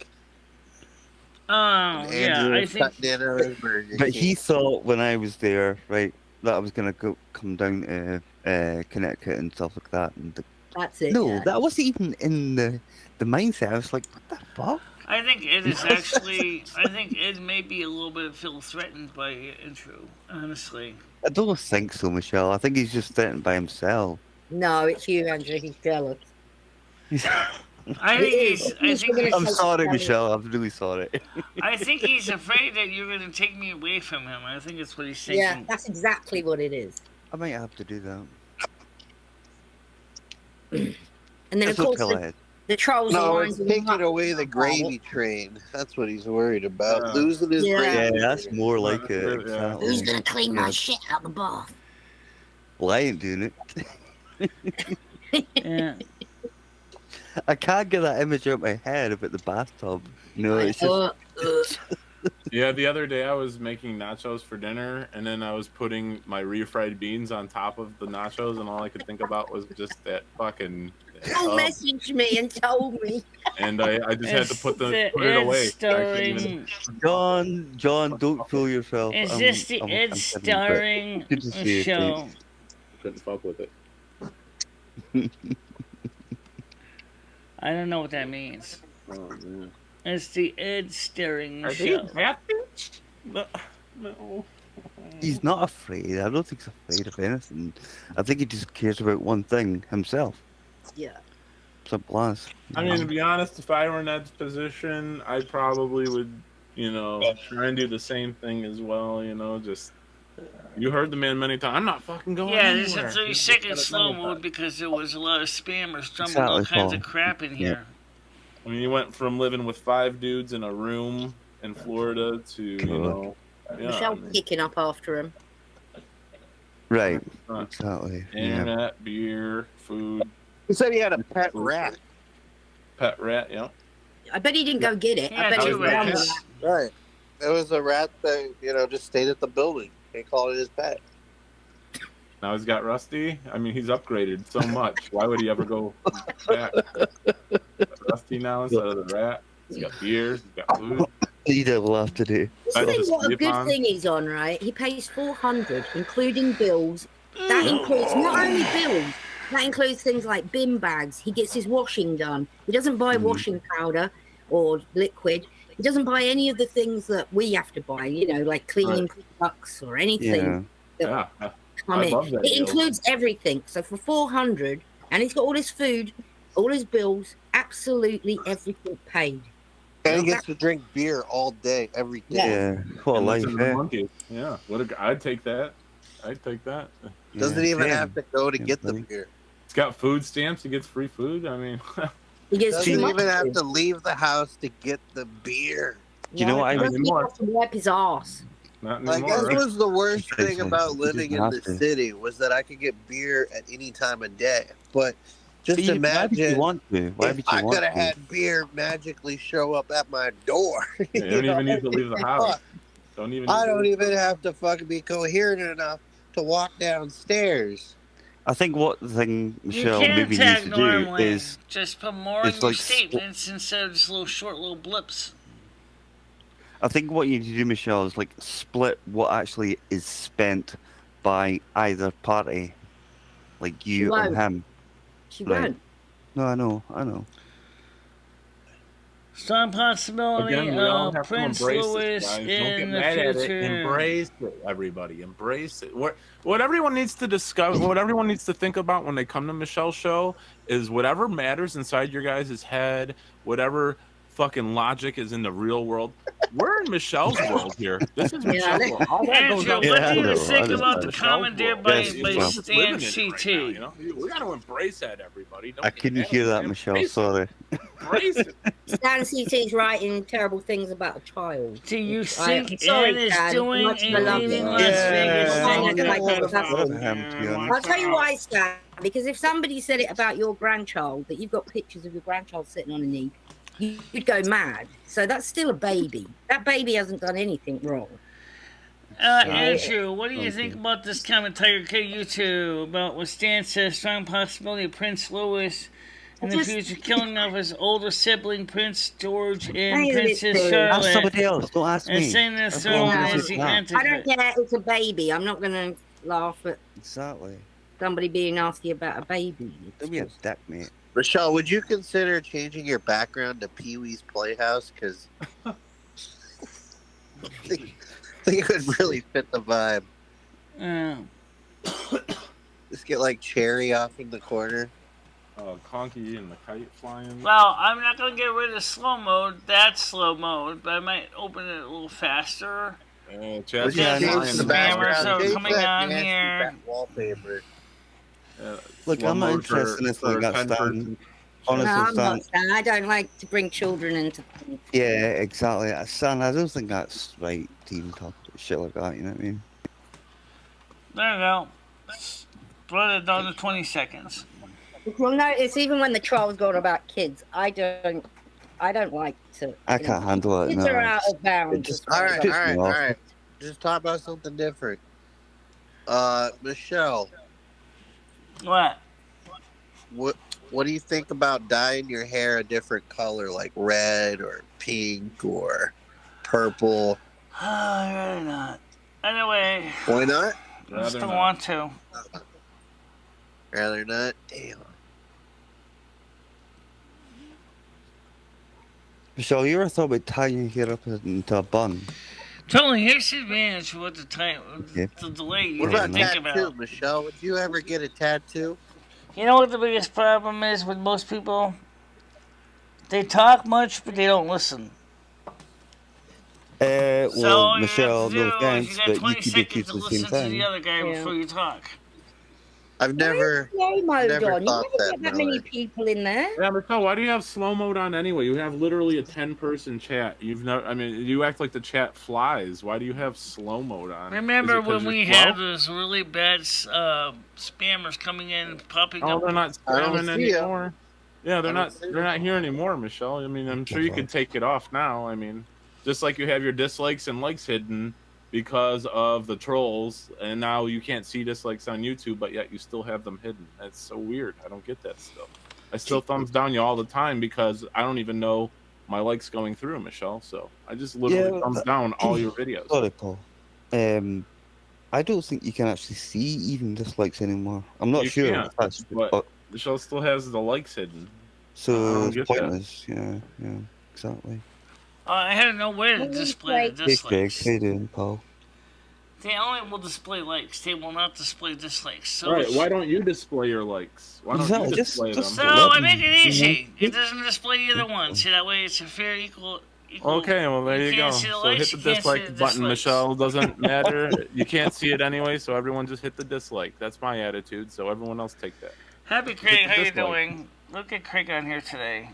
Oh, And yeah. Andrew I was think cutting in on his Burger But King. he thought when I was there, right, that I was gonna come down to Connecticut and stuff like that. And That's it. no, yeah. that wasn't even in the mindset. I was like, what the fuck? I think Ed is actually. I think Ed may be a little bit feel threatened by Andrew. Honestly. I don't think so, Michelle. I think he's just threatened by himself. No, it's you, Andrew. He's jealous. I think he's. I He's think. gonna I'm take sorry, money. Michelle. I'm really sorry. I think he's afraid that you're going to take me away from him. I think that's what he's thinking. Yeah, that's exactly what it is. I might have to do that. And then, That's of course, okay, lad. the trolls are No, it's winding him taking up. away the gravy train. That's what he's worried about. Yeah. Losing his Yeah. gravy. Yeah, that's train. more like that's it. it, yeah. Exactly. Who's gonna clean my Yeah. shit out the bath? Well, I ain't doing it. Yeah. I can't get that image out of my head about the bathtub. No, it's just Yeah, the other day I was making nachos for dinner, and then I was putting my refried beans on top of the nachos, and all I could think about was just that fucking. Who tub. messaged me and told me? And I just had to put it Ed away. I starring. John, don't fool yourself. Is I'm- this the I'm- Ed I'm kidding, but starring good to see you, show? couldn't fuck with it. I don't know what that means. Oh, man. It's the Ed starring Are show. they happy? No. He's not afraid. I don't think he's afraid of anything. I think he just cares about one thing, himself. Yeah. Simple as. I mean, to be honest, if I were in that position, I probably would, try and do the same thing as well. Just you heard the man many times. I'm not fucking going Yeah, there's anywhere. a 30-second slow mode because there was a lot of spammers dumping Exactly, all kinds of Paul. crap in here. I mean, you went from living with 5 dudes in a room in Florida to, God. Michelle's kicking up after him. Right. uh, Exactly. Yeah. internet, beer, food, He said he had a pet rat. pet rat. I bet he didn't go get it. Yeah, I bet he two found rats. it. Right. It was a rat that, just stayed at the building. They called it his pet. Now he's got Rusty. I mean, he's upgraded so much. Why would he ever go back? Rusty now instead of the rat. He's got beers. He's got food. He did laugh today. Just I think just what a sleep good on. thing he's on, right? He pays $400, including bills. That includes not only bills, that includes things like bin bags. He gets his washing done. He doesn't buy washing powder or liquid. He doesn't buy any of the things that we have to buy, like cleaning products or anything Yeah. Yeah. come I in. love that It deal. includes everything. So for $400, and he's got all his food, all his bills, absolutely everything paid. And he gets to drink beer all day, every day. Yeah. What a And life, listen to the eh? monkeys. Yeah. I'd take that. I'd take that. Doesn't Yeah, even same. have to go to Yeah, get the buddy. beer. He's got food stamps. He gets free food. I mean, He gets Doesn't too much. even have to leave the house to get the beer. Do you know what I He doesn't anymore. have to wipe his ass. not Like, anymore. that right? was the worst thing Precisely. about You living didn't in the have to. city was that I could get beer at any time of day. But just But why would you imagine want to? Why if would I you want could have to? had beer magically show up at my door. Yeah, you don't even need to leave the house. Fuck. Don't even. I don't even have to fucking be coherent enough to walk downstairs. I think what the thing You Michelle can't maybe needs tag to do normally. is Just put more in it's your like statements instead of just little short little blips. I think what you need to do, Michelle, is like split what actually is spent by either party, like you and won't. him. She Right. won't. No, I know. Strong possibility Again, we all of have Prince to embrace Louis it, guys. Don't in get the mad at it. future. Embrace it, everybody. Embrace it. What everyone needs to discover, what everyone needs to think about when they come to Michelle's show is whatever matters inside your guys' head, whatever fucking logic is in the real world. We're in Michelle's world here. This is Michelle's world. All that goes Andrew, on. what Yeah, do I know, you think I know. about the Michelle's commandeer world. by, Yes, by well. Just living in Stan it right CT? now, we got to embrace that, everybody. Don't I get couldn't mad hear at that, it. Michelle. Embrace it. Sorry. Embrace it. Stan CT's writing terrible things about a child. Do you I'm think sorry, Ed is Stan. doing Much a beloved. leaving Yeah. Las Vegas Yeah. thing? I'm gonna Like get that? Love him, to be honest. I'll tell you why, Stan. Because if somebody said it about your grandchild, that you've got pictures of your grandchild sitting on a knee, you'd go mad. So that's still a baby. That baby hasn't done anything wrong. Andrew, what do you think about this comment, Tiger KU2, about what Stan says, strong possibility of Prince Louis in the future killing of his older sibling, Prince George, and Princess Ask Charlotte, somebody else. Don't ask and me. saying this That's throne all I'm as the saying. I don't Antichrist? care. It's a baby. I'm not going to laugh at Exactly. somebody being nasty about a baby. Don't be a dick, mate. Michelle, would you consider changing your background to Pee-wee's Playhouse? Because I think it would really fit the vibe. Just get like Cherry off in the corner. Conky and the kite flying. Well, I'm not going to get rid of slow mode. That's slow mode, but I might open it a little faster. Chat Yeah, Change the spammers background. are Change coming that on nasty here. fat wallpaper. Look, I'm not interested in this like that, Stan. Honestly, No, I'm Stan. not, Stan. I don't like to bring children into things. Yeah, exactly. Stan, I don't think that's right to even talk shit like that, you know what I mean? There you go. Brought it down to 20 seconds. You'll notice even when the trial's going about kids, I don't like to. I can't handle it. Kids No. are out of bounds. just- as far as I'm Pissed me off. All right. Just talk about something different. Michelle, What? what do you think about dyeing your hair a different color, like red or pink or purple? Rather not. Anyway, Why not? I just Rather don't not. want to. Rather not. Damn. Michelle, you ever thought about tying your hair up into a bun? Totally, here's the advantage with the time, Okay. the delay you What have about to think tattoo, about. Michelle? Would you ever get a tattoo? You know what the biggest problem is with most people? They talk much, but they don't listen. Well, So all Michelle, you no have to do is offense, you got but you 20 could be seconds accused to of the same listen to the thing. other guy Yeah. before you talk. I've never. slow mode never on. You thought never that get that in my many life. people in there. Yeah, Michelle, why do you have slow mode on anyway? You have literally a 10-person chat. You've no, I mean, you act like the chat flies. Why do you have slow mode on? Remember Is it 'cause when we you're slow? had those really bad spammers coming in, popping Oh, up? they're not I don't spamming see 'em. anymore. Yeah, they're I don't not. see They're 'em. not here anymore, Michelle. I mean, I'm sure you can take it off now. I mean, just like you have your dislikes and likes hidden because of the trolls, and now you can't see dislikes on YouTube, but yet you still have them hidden. That's so weird. I don't get that still. I still thumbs down you all the time because I don't even know my likes going through, Michelle. So I just literally Yeah, thumbs down all your videos. Sorry, Paul. I don't think you can actually see even dislikes anymore. I'm not You sure. can't, If that's, but Michelle still has the likes hidden. I so don't it's get that. pointless. Yeah, exactly. I had no way to display the Hey, Craig, dislikes. how you doing, Paul? They only will display likes. They will not display dislikes. So, Right? Why don't you display your likes? Why don't Exactly, you just- display just so them? I make it easy. It doesn't display either one. See, that way it's a fair equal. Okay, well there you go. can't see the So likes, hit the you can't see dislike the button, dislikes. Michelle. Doesn't matter. You can't see it anyway, so everyone just hit the dislike. That's my attitude. So everyone else take that. Happy Craig, Hit the how you dislike. doing? Look at Craig on here today.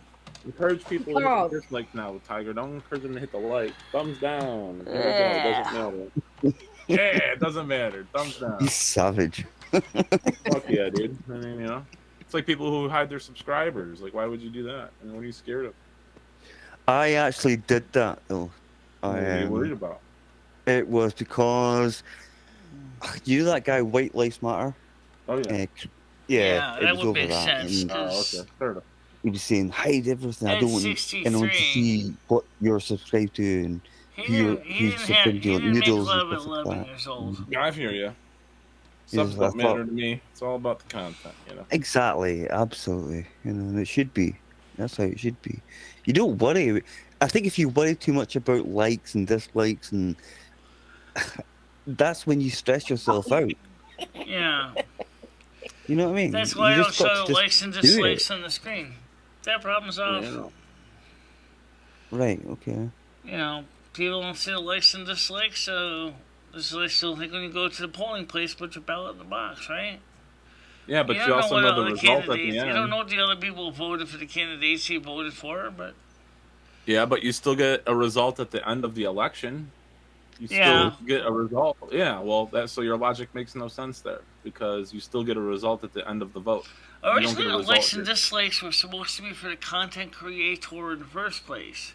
Encourage people to Oh. hit the dislike now, Tiger. Don't encourage them to hit the like. Thumbs down. There Yeah. you go. Doesn't matter. Yeah, it doesn't matter. Thumbs down. He's savage. Fuck yeah, dude. I mean, you know, it's like people who hide their subscribers. Like, why would you do that? And what are you scared of? I actually did that though. What are you worried about? It was because you know that guy White Lives Matter. Oh yeah. Yeah, it that was would over make that. sense. And Oh, okay. Fair enough. he was saying hide everything. I At don't want anyone to 63. see what you're subscribed to and He who you're didn't, he who's didn't, have, he subscribed to, like didn't make noodles love and at stuff like 11 that. years old. Yeah, I hear you. Yes, Subs don't I thought- matter to me. It's all about the content, you know. Exactly, absolutely. You know, and it should be. That's how it should be. You don't worry. I think if you worry too much about likes and dislikes, and that's when you stress yourself out. Yeah, You know what I mean? that's why I You don't just got to show just likes and do it. dislikes on the screen. That problem's off. Yeah. Right. Okay. You know, people don't see the likes and dislikes, so they still think when you go to the polling place, put your ballot in the box, right? Yeah, but you don't also what know the other result at the candidates- end. You don't know what the other people voted for the candidates you voted for, but Yeah, but you still get a result at the end of the election. You Yeah. still get a result. Yeah, well, so your logic makes no sense there because you still get a result at the end of the vote. You don't get Originally, a the result likes and here. dislikes were supposed to be for the content creator in the first place.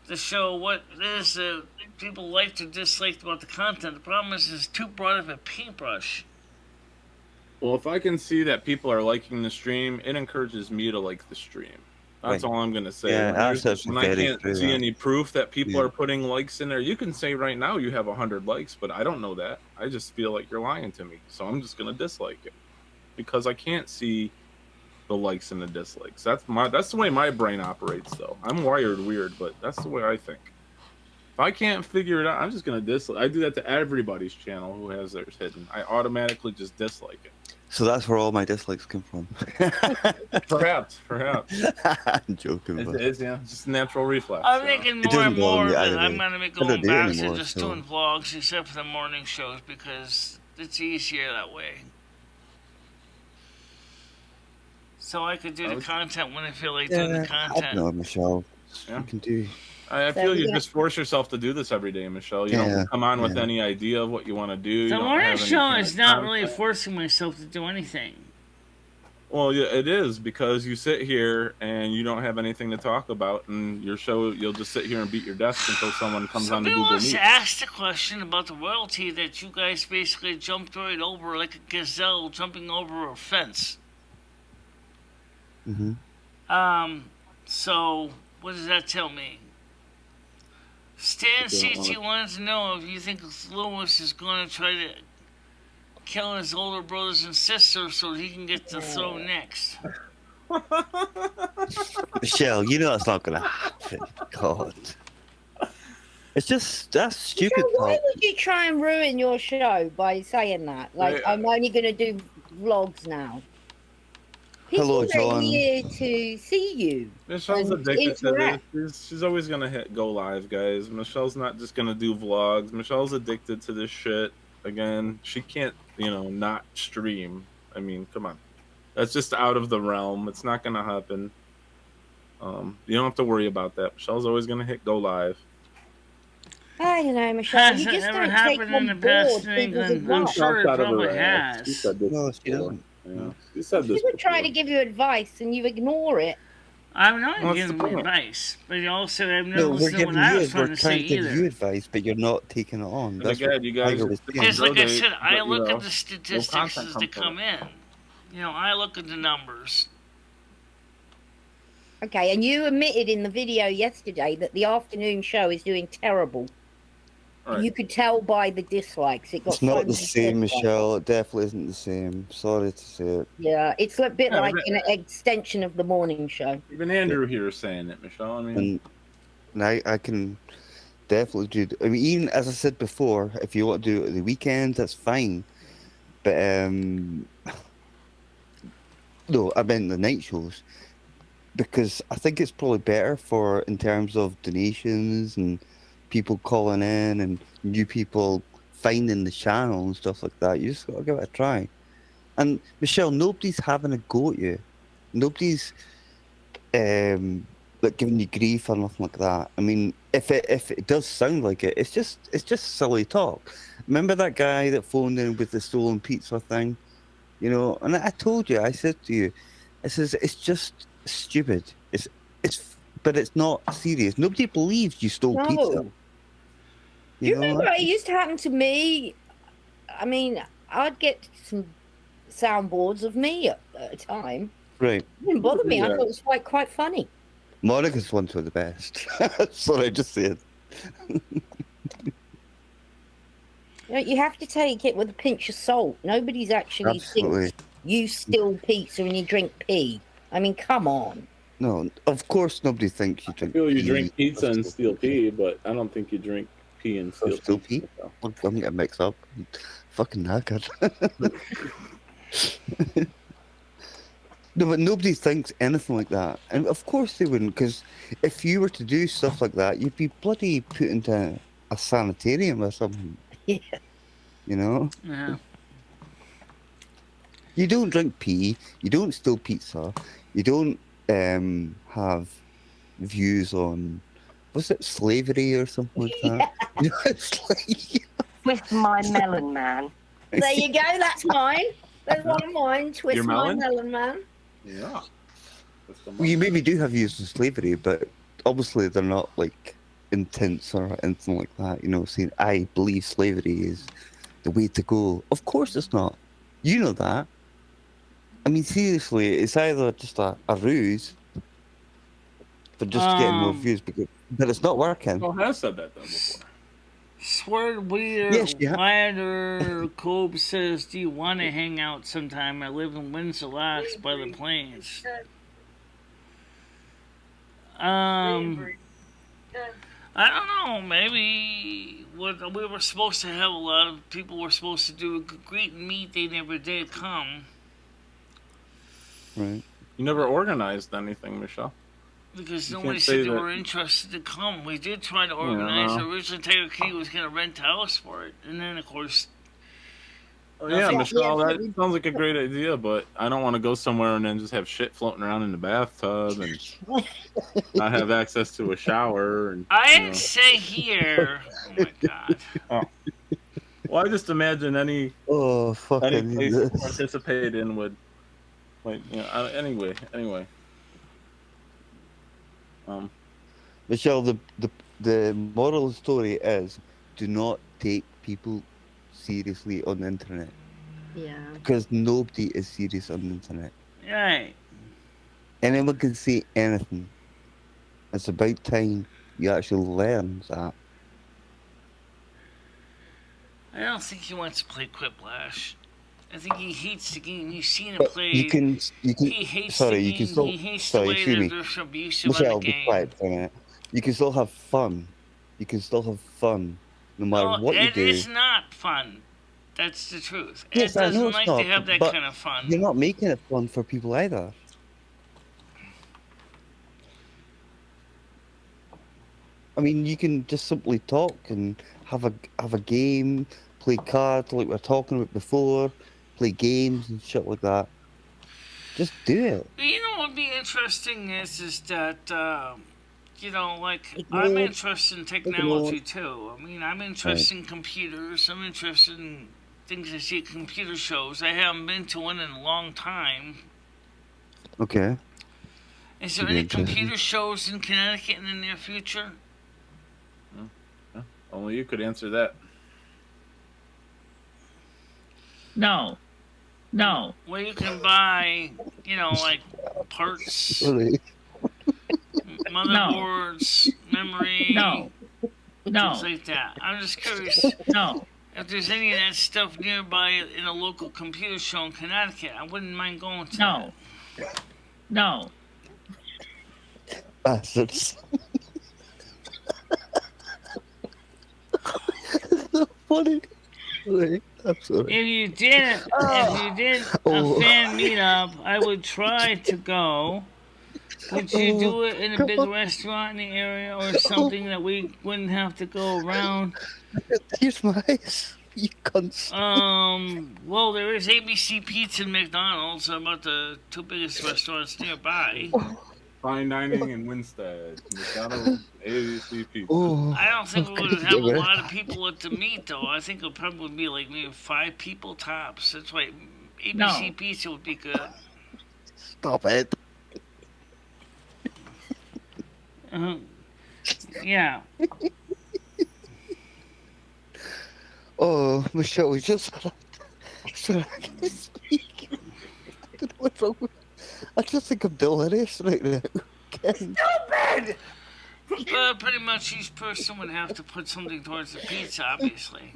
To show what it is that people liked or disliked about the content. The problem is it's too broad of a paintbrush. Well, if I can see that people are liking the stream, it encourages me to like the stream. That's Right. all I'm gonna say. Yeah, that's When actually I very can't true, see that. any proof that people Yeah. are putting likes in there, you can say right now you have 100 likes, but I don't know that. I just feel like you're lying to me, so I'm just gonna dislike it because I can't see the likes and the dislikes. That's the way my brain operates, though. I'm wired weird, but that's the way I think. If I can't figure it out, I'm just gonna dislike. I do that to everybody's channel who has theirs hidden. I automatically just dislike it. So that's where all my dislikes come from. Perhaps. I'm joking, but It's just a natural reflex. I'm thinking It more doesn't and bother more me that either I'm way. going to be I don't going do back it to anymore, just so- doing vlogs, except for the morning shows, because it's easier that way. So I could do the content when I feel like doing the I content. know, Michelle. Yeah. You can do. I So feel we're you gonna- just force yourself to do this every day, Michelle. You Yeah, don't come on with yeah. any idea of what you want to do. You The don't morning have any show kind is of not really concept. forcing myself to do anything. Well, yeah, it is because you sit here and you don't have anything to talk about, and your show you'll just sit here and beat your desk until someone comes on the Somebody Google wants Meet. to ask the question about the royalty that you guys basically jumped right over like a gazelle jumping over a fence. Mm-hmm. So what does that tell me? Stan CT wanted to know if you think Lewis is going to try to kill his older brothers and sisters so he can get the throne next. Michelle, you know that's not going to happen. God. It's just, that's stupid. So why talk. would you try and ruin your show by saying that? Like, Right. I'm only going to do vlogs now. People Hello, are John. here to see you. Michelle's and addicted to interact. this. She's always gonna go live, guys. Michelle's not just gonna do vlogs. Michelle's addicted to this shit. Again, she can't, not stream. I mean, come on, that's just out of the realm. It's not gonna happen. You don't have to worry about that. Michelle's always gonna hit go live. I don't know, Michelle. Has You it just ever don't take happened in on the past board in people's England? I'm advice. sure it Out of probably her ass. She has. said this No, she before. doesn't. Yeah, she said this People try to before. give you advice and you ignore it. I'm not What's giving the point? advice, but also I've never No, we're listened to giving what I you, was trying we're to trying say to give either. you advice, but you're not taking it on. And That's again, what you guys Tiger was just saying. Because, like I donate, said, I but, look at no the statistics content as they comes from come in. I look at the numbers. Okay, and you admitted in the video yesterday that the afternoon show is doing terrible. Right. You could tell by the dislikes. It got It's not so the many same, dislikes. Michelle. It definitely isn't the same. Sorry to say it. Yeah, it's a bit Yeah, like but- an extension of the morning show. Even Andrew here is saying it, Michelle. I mean, And I can definitely do. I mean, even as I said before, if you want to do it at the weekends, that's fine. But no, I meant the night shows because I think it's probably better for in terms of donations and people calling in and new people finding the channel and stuff like that. You just got to give it a try. And Michelle, nobody's having a go at you. Nobody's like giving you grief or nothing like that. I mean, if it does sound like it, it's just silly talk. Remember that guy that phoned in with the stolen pizza thing? And I told you, I said to you, I says it's just stupid. But it's not serious. Nobody believes you stole No. pizza. Do you remember it used to happen to me? I mean, I'd get some soundboards of me at a time. Right. It didn't bother me. I Yeah. thought it was quite funny. Monica's ones were the best. Sorry, I just said. You have to take it with a pinch of salt. Nobody's actually Absolutely. thinks you steal pizza and you drink pee. I mean, come on. No, of course nobody thinks you I drink feel you pee. drink pizza and steal pee, but I don't think you drink pee and steal Steal pizza. pee? I'm gonna mix up. Fucking knackered. No, but nobody thinks anything like that. And of course they wouldn't, because if you were to do stuff like that, you'd be bloody put into a sanitarium or something. Yeah. Yeah. You don't drink pee, you don't steal pizza, you don't have views on was it slavery or something like that? You know, it's like, Twist my melon, man. There you go. That's mine. There's one of mine. Twist Your my melon? melon, man. Yeah. That's the well, you maybe do have used in slavery, but obviously they're not like intense or anything like that. You know, saying I believe slavery is the way to go. Of course it's not. You know that. I mean, seriously, it's either just a ruse for just getting more views, but it's not working. Well, has said that though before. Sword Weird Yes, yeah. Ladder Cobe says, "Do you want to hang out sometime? I live in Windsor Locks by the plains." I don't know. Maybe what we were supposed to have, a lot of people were supposed to do a greet and meet. They never did come. Right. You never organized anything, Michelle. Because You nobody can't said say they that- were interested to come. We did try to organize. Yeah. Originally, Tiger King was going to rent a house for it. And then, of course... Oh, yeah, Nothing. Michelle, Yeah, that sounds like a great idea, but I don't want to go somewhere and then just have shit floating around in the bathtub and not have access to a shower. And I you didn't know. say here. Oh, my God. Well, I just imagine any place to participate in would, like, you know. Anyway. Michelle, the moral of the story is do not take people seriously on the internet Yeah. because nobody is serious on the internet. Right. Anyone can say anything. It's about time you actually learn that. I don't think he wants to play Quiplash. I think he hates the game. He's seen it But played. you can He hates sorry, the you game. can still He hates sorry, the way excuse that me. there's abusive on Michelle, the be game. quiet for a minute. You can still have fun. You can still have fun no matter No, what you it do. is not fun. That's the truth. Yes, Ed I know doesn't it's like not, to have that but kind of fun. You're not making it fun for people either. I mean, you can just simply talk and have a game, play cards like we were talking about before, play games and shit like that. Just do it. But you know what would be interesting is that, you know, like, Ignore. I'm interested in technology too. I mean, I'm interested in computers. I'm interested in things I see at computer shows. I haven't been to one in a long time. Okay. Is there Should be any interesting. computer shows in Connecticut in the near future? Only you could answer that. No. Where you can buy, you know, like parts, Sorry. motherboards, memory, No. things like that. I'm just curious No. if there's any of that stuff nearby in a local computer show in Connecticut. I wouldn't mind going to No. No. Bastards. It's so funny. Sorry. I'm sorry. If you did Oh. a fan meetup, I would try to go. Would you do it in a big restaurant in the area or something that we wouldn't have to go around? Here's my eyes. You cunts. Well, there is ABC Pizza and McDonald's, about the two biggest restaurants nearby. Fine dining in Winstead. McDonald's, ABC Pizza. Oh. I don't think we Okay, would have a yeah, lot of people at the meet, though. I think it would probably be like maybe 5 people tops. That's why ABC No. Pizza would be good. Stop it. Yeah. Oh, Michelle, we just sorry, I can't speak. I don't know what's wrong with I just think I'm delirious right now. Ken. But pretty much each person would have to put something towards the pizza, obviously.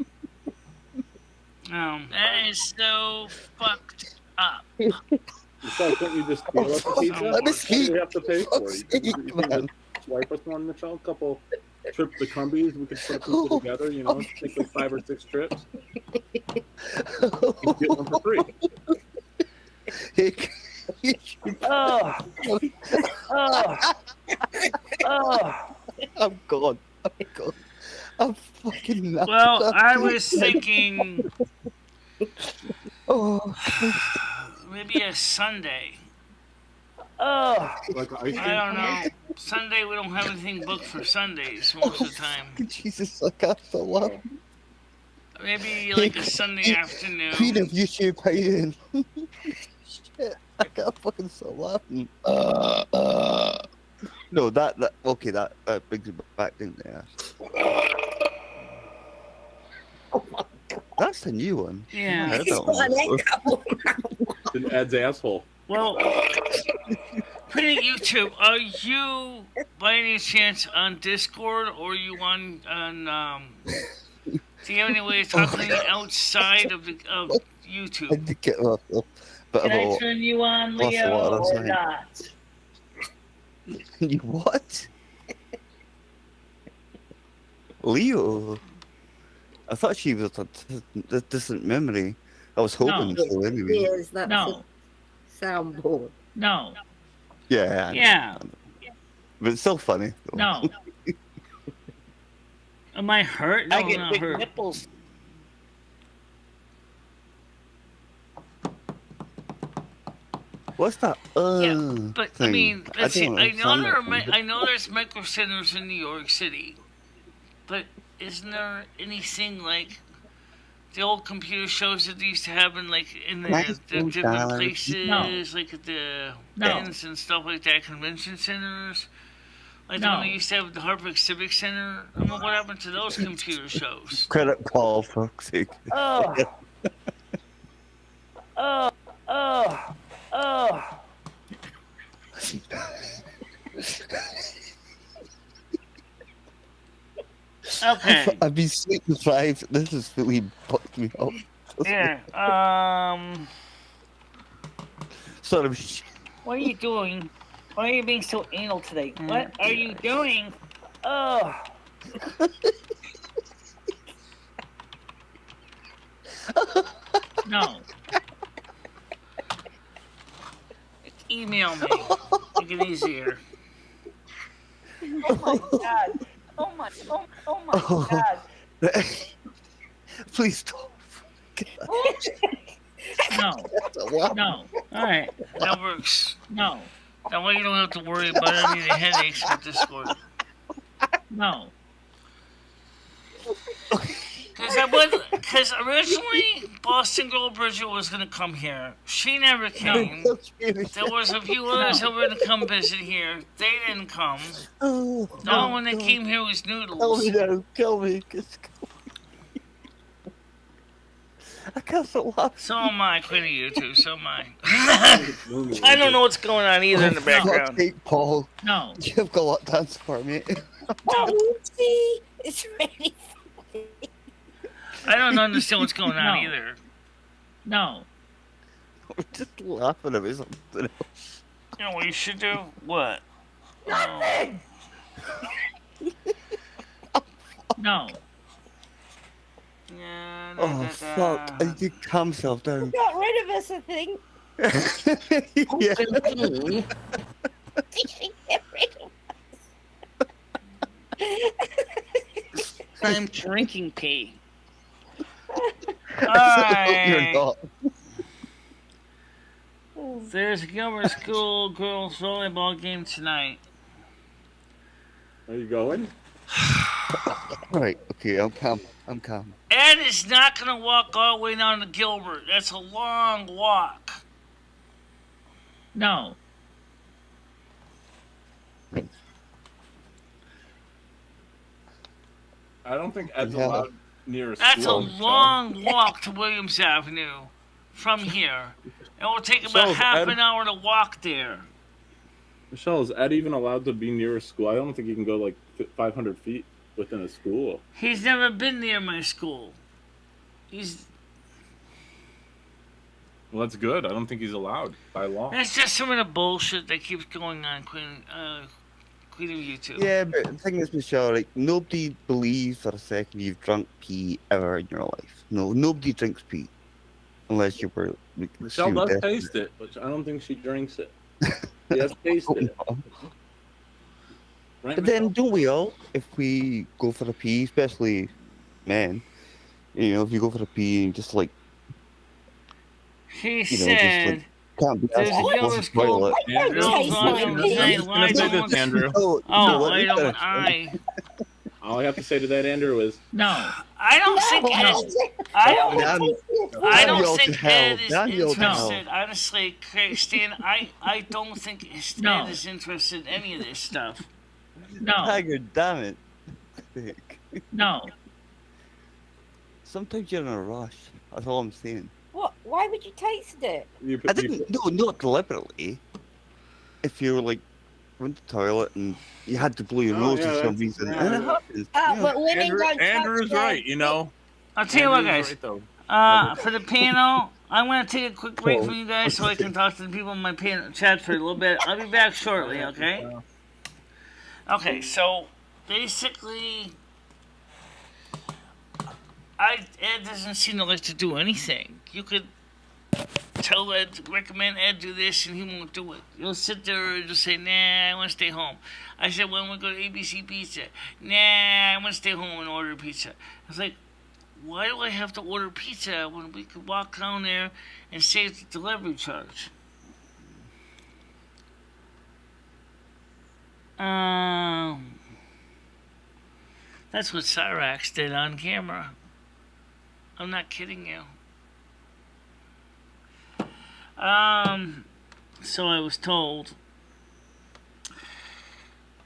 That is so fucked up. Michelle, couldn't you just steal us a pizza? Let me What do speak. we have to pay for? Fuck's You sake, think man. swipe us one, Michelle? A couple trips to Crumbies. We could put a pizza together, you know, take like 5 or 6 trips. You can get one for free. Oh. I'm gone. I'm gone. I'm fucking nuts. Well, I was thinking Oh, maybe a Sunday. Oh. Like an ice cream I don't know. Sunday we don't have anything booked for Sundays most of the time. Jesus, I can't stop laughing. Maybe like a Sunday Queen afternoon. of YouTube, how you doing? Shit, I can't fucking stop laughing. No, that okay, that brings it back, didn't it? That's the new one. Yeah. I It's don't got an know. echo. It adds asshole. Well, pretty YouTube, are you by any chance on Discord or are you on do you have any way of talking to me outside of I YouTube? had to get a bit Can of I a. turn you on, lost a Leo, lot of or time. not? You what? Leo? I thought she was a distant memory. I was hoping so anyway. Yes, that's No. a soundboard. No. Yeah. Yeah. But it's still funny. Though. No. Am I hurt? No, I I'm get not big hurt. nipples. What's that? Yeah, but I thing? mean, let's see. don't I know understand that thing. I know there's micro centers in New York City, but isn't there anything like the old computer shows that they used to have in like in the different $19. places, No. like at the No. bins and stuff like that, convention centers? Like the No. one they used to have at the Harvard Civic Center. I mean, what happened to those computer shows? Credit call for fuck's sake. Oh. Oh. Oh. Oh. Okay. I've been sleep deprived. This has really fucked me up. Yeah. Sorry. What are you doing? Why are you being so anal today? What are you doing? Oh. No. Email me. Make it easier. Oh my god. Oh my. Oh my god. Please stop. No. No. All right, that works. No. That way you don't have to worry about any of the headaches with Discord. No. Because originally Boston Girl Bridget was gonna come here. She never came. There was a few others that were gonna come visit here. They didn't come. Oh, The only one that came here was Kill Noodles. me now. Kill me. Just kill me. I can't stop laughing. So am I, Queen of YouTube. So am I. I don't know what's going on either in the background. Hey, Paul, No. you've got a lot to answer for me. Oh, see, it's really funny. I don't understand what's going on No. either. No. We're just laughing about something else. You know what you should do? What? Nothing. No. Yeah, Oh, fuck. I need to calm myself down. Got rid of us, I think. Yeah. Get rid of I'm drinking pee. You're Alright. not. There's a Gilbert School girls volleyball game tonight. Are you going? Right, okay, I'm calm. I'm calm. Ed is not going to walk all the way down to Gilbert. That's a long walk. No. I don't think Ed's Yeah. allowed near a That's a school. long walk to Williams Avenue from here. It will take about So, half Ed- an hour to walk there. Michelle, is Ed even allowed to be near a school? I don't think he can go like 500 feet within a school. He's never been near my school. Well, that's good. I don't think he's allowed by law. That's just some of the bullshit that keeps going on, Queen of YouTube. Yeah, but the thing is, Michelle, like, nobody believes for a second you've drunk pee ever in your life. No, nobody drinks pee. Unless you were... Like, Michelle extreme does death. taste it, but I don't think she drinks it. She has tasted it. Right, But then, don't we all, if we go for a pee, especially men, you know, if you go for a pee and just like, He you know, just said like Can't be There's asked a to girl flush that's the toilet. I don't Andrew, taste Bill's my on pee. saying I'm why gonna say don't this, Andrew. Oh, why you don't finish. I? All I have to say to that, Andrew, is No. I don't No, think I Ed, don't. I I don't don't want to Dan, taste your food. I Dan, don't you're to think hell. Ed is Dan, you're to hell. interested. Honestly, Stan, I don't think No. Ed is interested in any of this stuff. No. Tiger, damn it. Quick. No. Sometimes you're in a rush. That's all I'm saying. What? Why would you taste it? I didn't. No, not deliberately. If you were like went to the toilet and you had to blow your nose for some reason, and it happens. Yeah. But women Andrew, don't Andrew's touch right, you know. I'll tell you what, Andrew's guys. right, though. For the panel, I'm going to take a quick break Cool. from you guys so I can talk to the people in my chat for a little bit. I'll be back shortly, okay? Okay, so basically, Ed doesn't seem to like to do anything. You could tell Ed, recommend Ed do this, and he won't do it. He'll sit there and just say, nah, I want to stay home. I said, well, we go to ABC Pizza. Nah, I want to stay home and order pizza. I was like, why do I have to order pizza when we could walk down there and save the delivery charge? That's what Cyrax did on camera. I'm not kidding you. So I was told.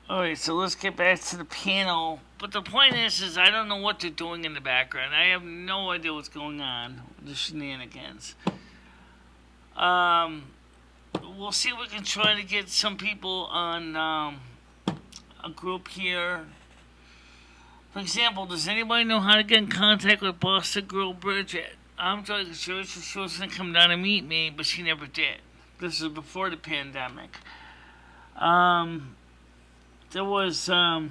Alright, so let's get back to the panel. But the point is I don't know what they're doing in the background. I have no idea what's going on with the shenanigans. We'll see if we can try to get some people on a group here. For example, does anybody know how to get in contact with Boston Girl Bridget? I'm trying sure she was going to come down and meet me, but she never did. This is before the pandemic. There was, I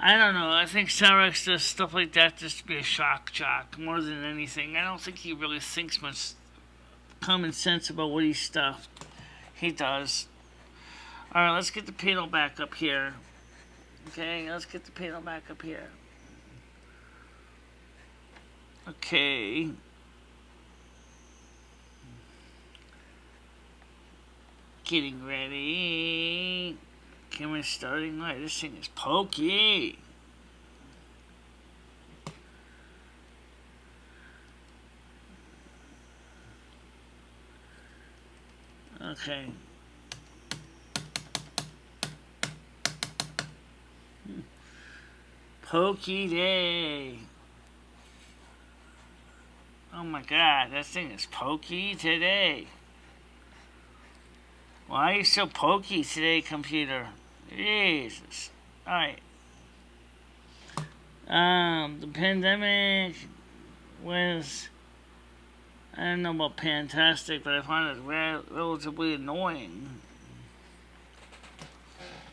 don't know, I think Cyrex does stuff like that just to be a shock jock more than anything. I don't think he really thinks much common sense about what he does. Alright, let's get the panel back up here. Okay, let's get the panel back up here. Okay. Getting ready. Camera starting light. This thing is pokey. Okay. Pokey day. Oh my god, that thing is pokey today. Why are you so pokey today, computer? Jesus. Alright. The pandemic was, I don't know about fantastic, but I found it relatively annoying.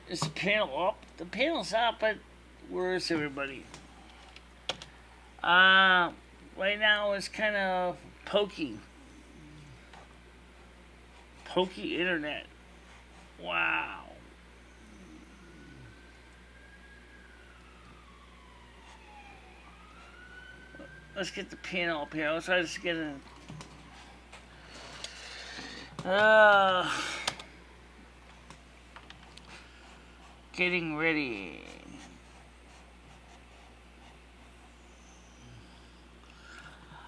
Is the panel up? The panel's up, but where is everybody? Right now it's kind of pokey. Pokey internet. Wow. Let's get the panel up here. Let's try to get in. Getting ready.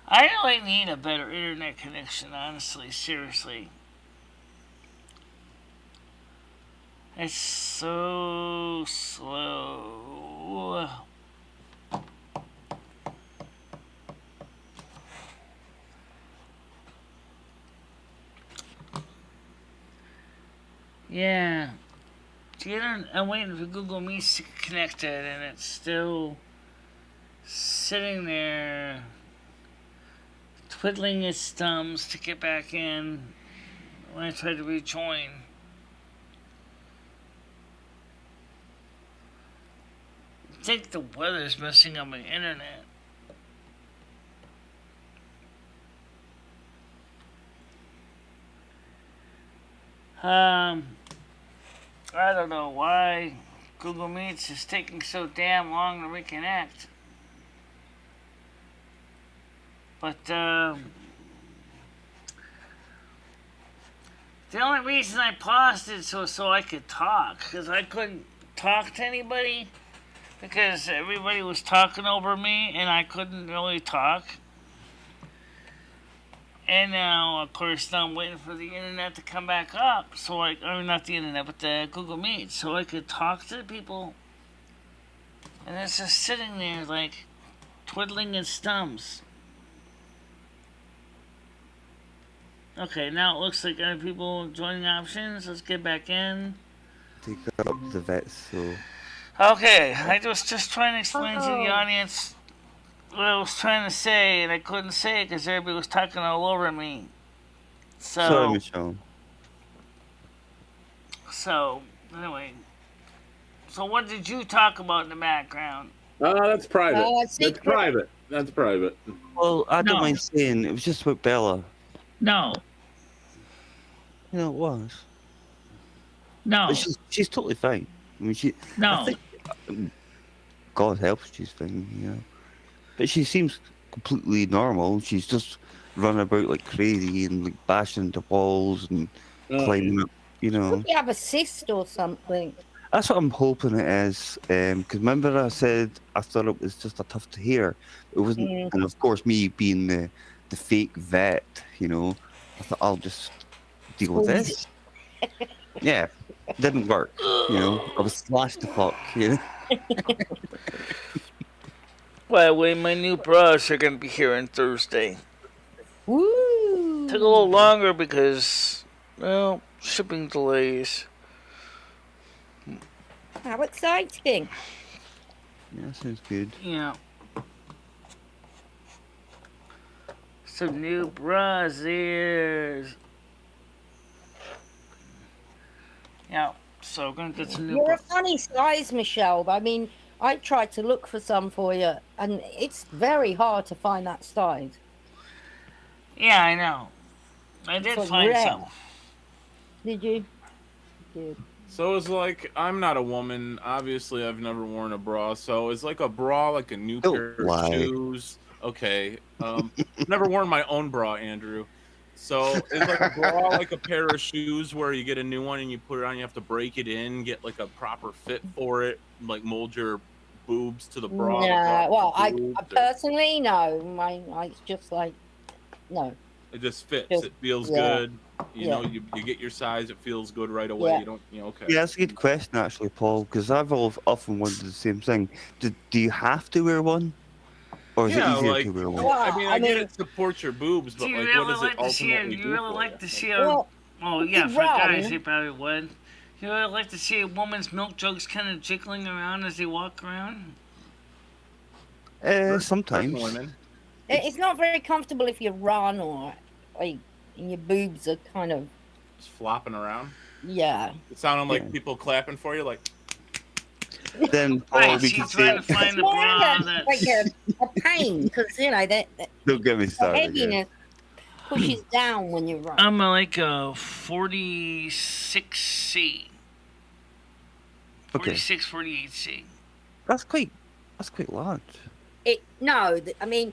I really need a better internet connection, honestly, seriously. It's so slow. Yeah. I'm waiting for Google Meet to get connected, and it's still sitting there twiddling its thumbs to get back in when I try to rejoin. I think the weather's messing up my internet. I don't know why Google Meets is taking so damn long to reconnect. But, The only reason I paused it so I could talk, because I couldn't talk to anybody, because everybody was talking over me and I couldn't really talk. And now, of course, I'm waiting for the internet to come back up, or not the internet, but the Google Meet, so I could talk to the people. And it's just sitting there, like, twiddling its thumbs. Okay, now it looks like other people joining options. Let's get back in. Take her up to the vets, so... Okay, I was just trying to explain to the audience what I was trying to say, and I couldn't say it because everybody was talking all over me. Sorry, Michelle. So, anyway. So what did you talk about in the background? That's private. That's private. That's private. Well, I don't No. mind saying, it was just about Bella. No. You know, it was. No. But she's totally fine. I mean, No. I think, God helps, she's fine, you know. But she seems completely normal. She's just running about like crazy and like bashing into walls and climbing up, you know. Could you have a cyst or something? That's what I'm hoping it is. Because remember I said I thought it was just a tuft to hair. It wasn't. And of course, me being the fake vet, you know, I thought I'll just deal with this. Yeah, didn't work. You know, I was slashed the fuck. You know. By the way, my new bras are going to be here on Thursday. Woo! Took a little longer because, well, shipping delays. How exciting! Yeah, sounds good. Yeah. Some new bras there. Yeah, so we're going to get some new You're a bras. funny size, Michelle. I mean, I tried to look for some for you, and it's very hard to find that size. Yeah, I know. I did It's find rare. some. Did you? Good. So it's like, I'm not a woman. Obviously, I've never worn a bra. So it's like a bra, like a new Don't pair of lie. shoes. Okay. Never worn my own bra, Andrew. So it's like a bra, like a pair of shoes where you get a new one and you put it on. You have to break it in, get like a proper fit for it, like mold your boobs to the bra. the bra No, well, I boobs, personally no. It's just like no. It just fits. Just- It feels yeah. good. You know, you get your size. It feels good right away. Yeah. You don't, okay. Yeah, that's a good question actually, Paul. Because I've often wondered the same thing. Do you have to wear one, or is Yeah, it easier like- to wear one? Well, I mean, I I get mean- it supports your boobs, but Do you like, really what does like it to see ultimately it? do? You really for like you? to see a... Well, Oh, yeah, you for guys, run. they probably would. You really like to see a woman's milk jugs kind of jiggling around as they walk around? Sometimes. Women. It's not very comfortable if you run or like and your boobs are kind of Just flopping around. yeah. It sounded like Yeah. people clapping for you, like. Then Paul, Right, we she's can trying say, to find It's the more bra like that's... a pain because you know that don't get me the started. Again. heaviness pushes down when you run. I'm like a 46C. Okay, 46, 48C. that's quite large. I mean,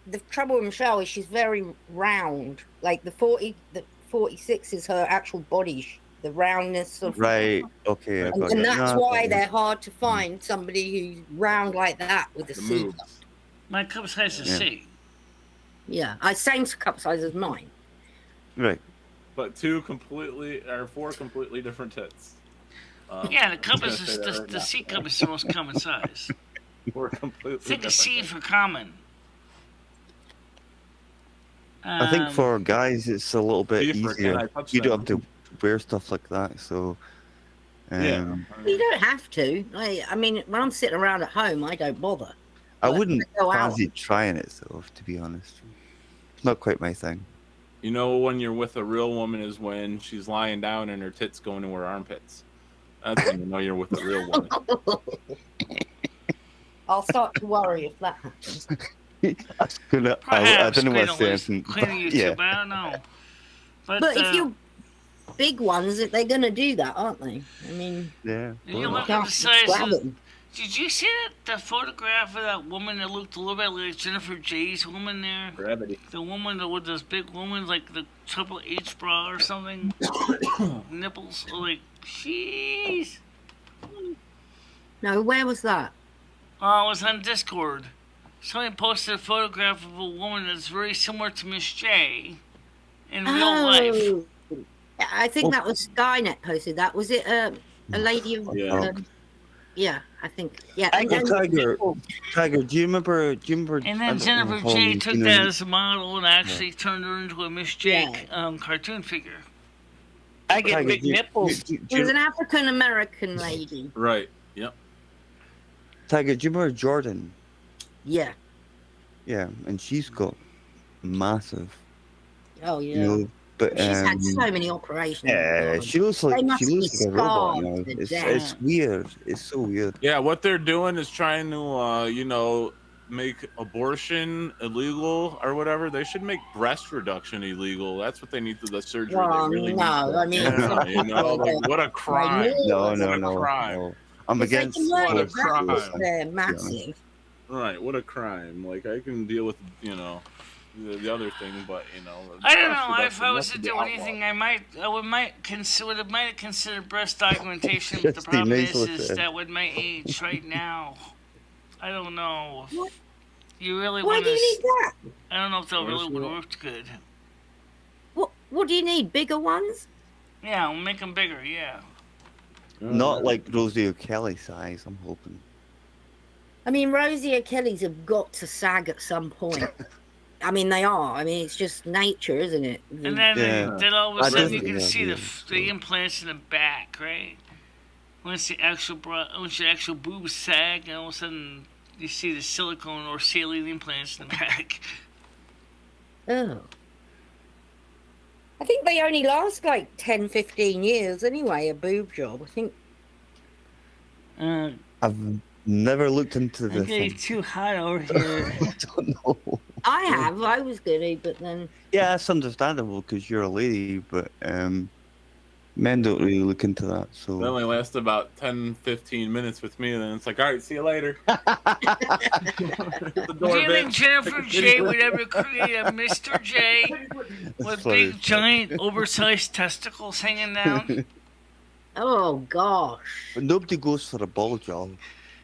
the trouble with Michelle is she's very round. Like the 46 is her actual body, the roundness of Right. Okay. I got and it. that's No, why I got they're it. hard to find somebody who's round like that with a The suit. moves. My cup size is Yeah. C. Yeah, same cup size as mine. Right. But four completely different tits. Yeah, the cup I'm is just gonna say that right the now. C cup is the most common size. Four completely Think of different C tits. for common. I think for guys it's a little bit Beaver, can I easier. touch You don't them? have to wear stuff like that, so. Yeah. You don't have to. I mean, when I'm sitting around at home, I don't bother. I But wouldn't go out. fancy trying it, though, to be honest. It's not quite my thing. You know when you're with a real woman is when she's lying down and her tits go into her armpits. That's when you know you're with a real woman. I'll start to worry if that happens. That's gonna. I Perhaps don't know what clean to say. clean YouTube, Yeah. I don't know. But, But if you're big ones, they're going to do that, aren't they? I mean, Yeah. you well, look at can't the size grab of, them. Did you see that photograph of that woman that looked a little bit like Jennifer Jay's woman there? Gravity. The woman with those big women, like the Triple H bra or something. Nipples. Like, jeez. No, where was that? Oh, it was on Discord. Somebody posted a photograph of a woman that's very similar to Miss J in real life. I think that was Skynet posted that. Was it a lady of... Yeah. Yeah, I think. Yeah. Tiger, do you remember? And then Jennifer J took that as a model and actually turned her into a Miss J cartoon figure. I get big nipples. It was an African American lady. Right. Yep. Tiger, do you remember Jordan? Yeah. Yeah, and she's got massive. Oh yeah. You know, but she's had so many operations. Yeah, she looks like a robot now. It's weird. It's so weird. Yeah, what they're doing is trying to, make abortion illegal or whatever. They should make breast reduction illegal. That's what they need to the surgery. Well, they really no, I mean, what a crime! No. I'm against what a crime. They're massive. Right, what a crime! Like I can deal with the other thing, but I don't know. If I was to do anything, I might have considered breast augmentation. But the problem is that with my age right now, I don't know. What? You really Why want do you need that? I don't know if they'll really would work good. What do you need? Bigger ones? Yeah, we'll make them bigger. Yeah. Not like Rosie O'Kelly size. I'm hoping. I mean, Rosie O'Kelly's have got to sag at some point. I mean, they are. I mean, it's just nature, isn't it? And then all of a sudden you can see the implants in the back, right? Once the actual boobs sag, and all of a sudden you see the silicone or saline implants in the back. Oh. I think they only last like 10, 15 years anyway, a boob job. I think. I've never looked into this. I'm getting too hot over here. I don't know. I have. I was gonna, but then. Yeah, it's understandable because you're a lady, but men don't really look into that. So it only lasts about 10, 15 minutes with me, and then it's like, all right, see you later. Do you think Jennifer J would ever create a Mr. J with big, giant, oversized testicles hanging down? Oh gosh! But nobody goes for a ball job.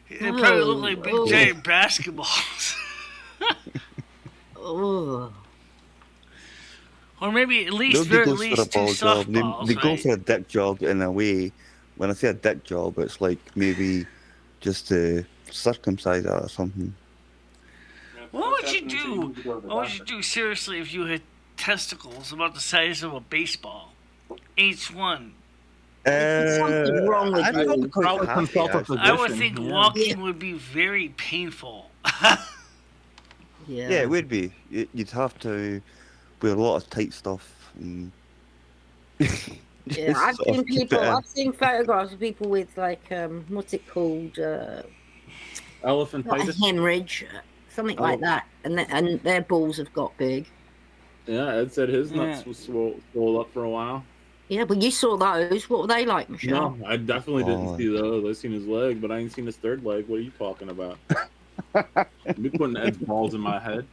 They probably look like big, giant basketballs. Oh. Or maybe at least Nobody very goes least for a ball two job. softballs. They go for a dick job in a way. When I say a dick job, it's like maybe just to circumcise it or something. What would you do? What would you do seriously if you had testicles about the size of a baseball? Each one. Something wrong with you. I would think walking would be very painful. Yeah, it would be. You'd have to wear a lot of tight stuff. And yeah, I've seen photographs of people with like what's it called? Elephantitis. Hemorrhage, something like that, and their balls have got big. Yeah, Ed said his nuts was swole up for a while. Yeah, but you saw those. What were they like, Michelle? No, I definitely didn't see those. I seen his leg, but I ain't seen his third leg. What are you talking about? You putting Ed's balls in my head.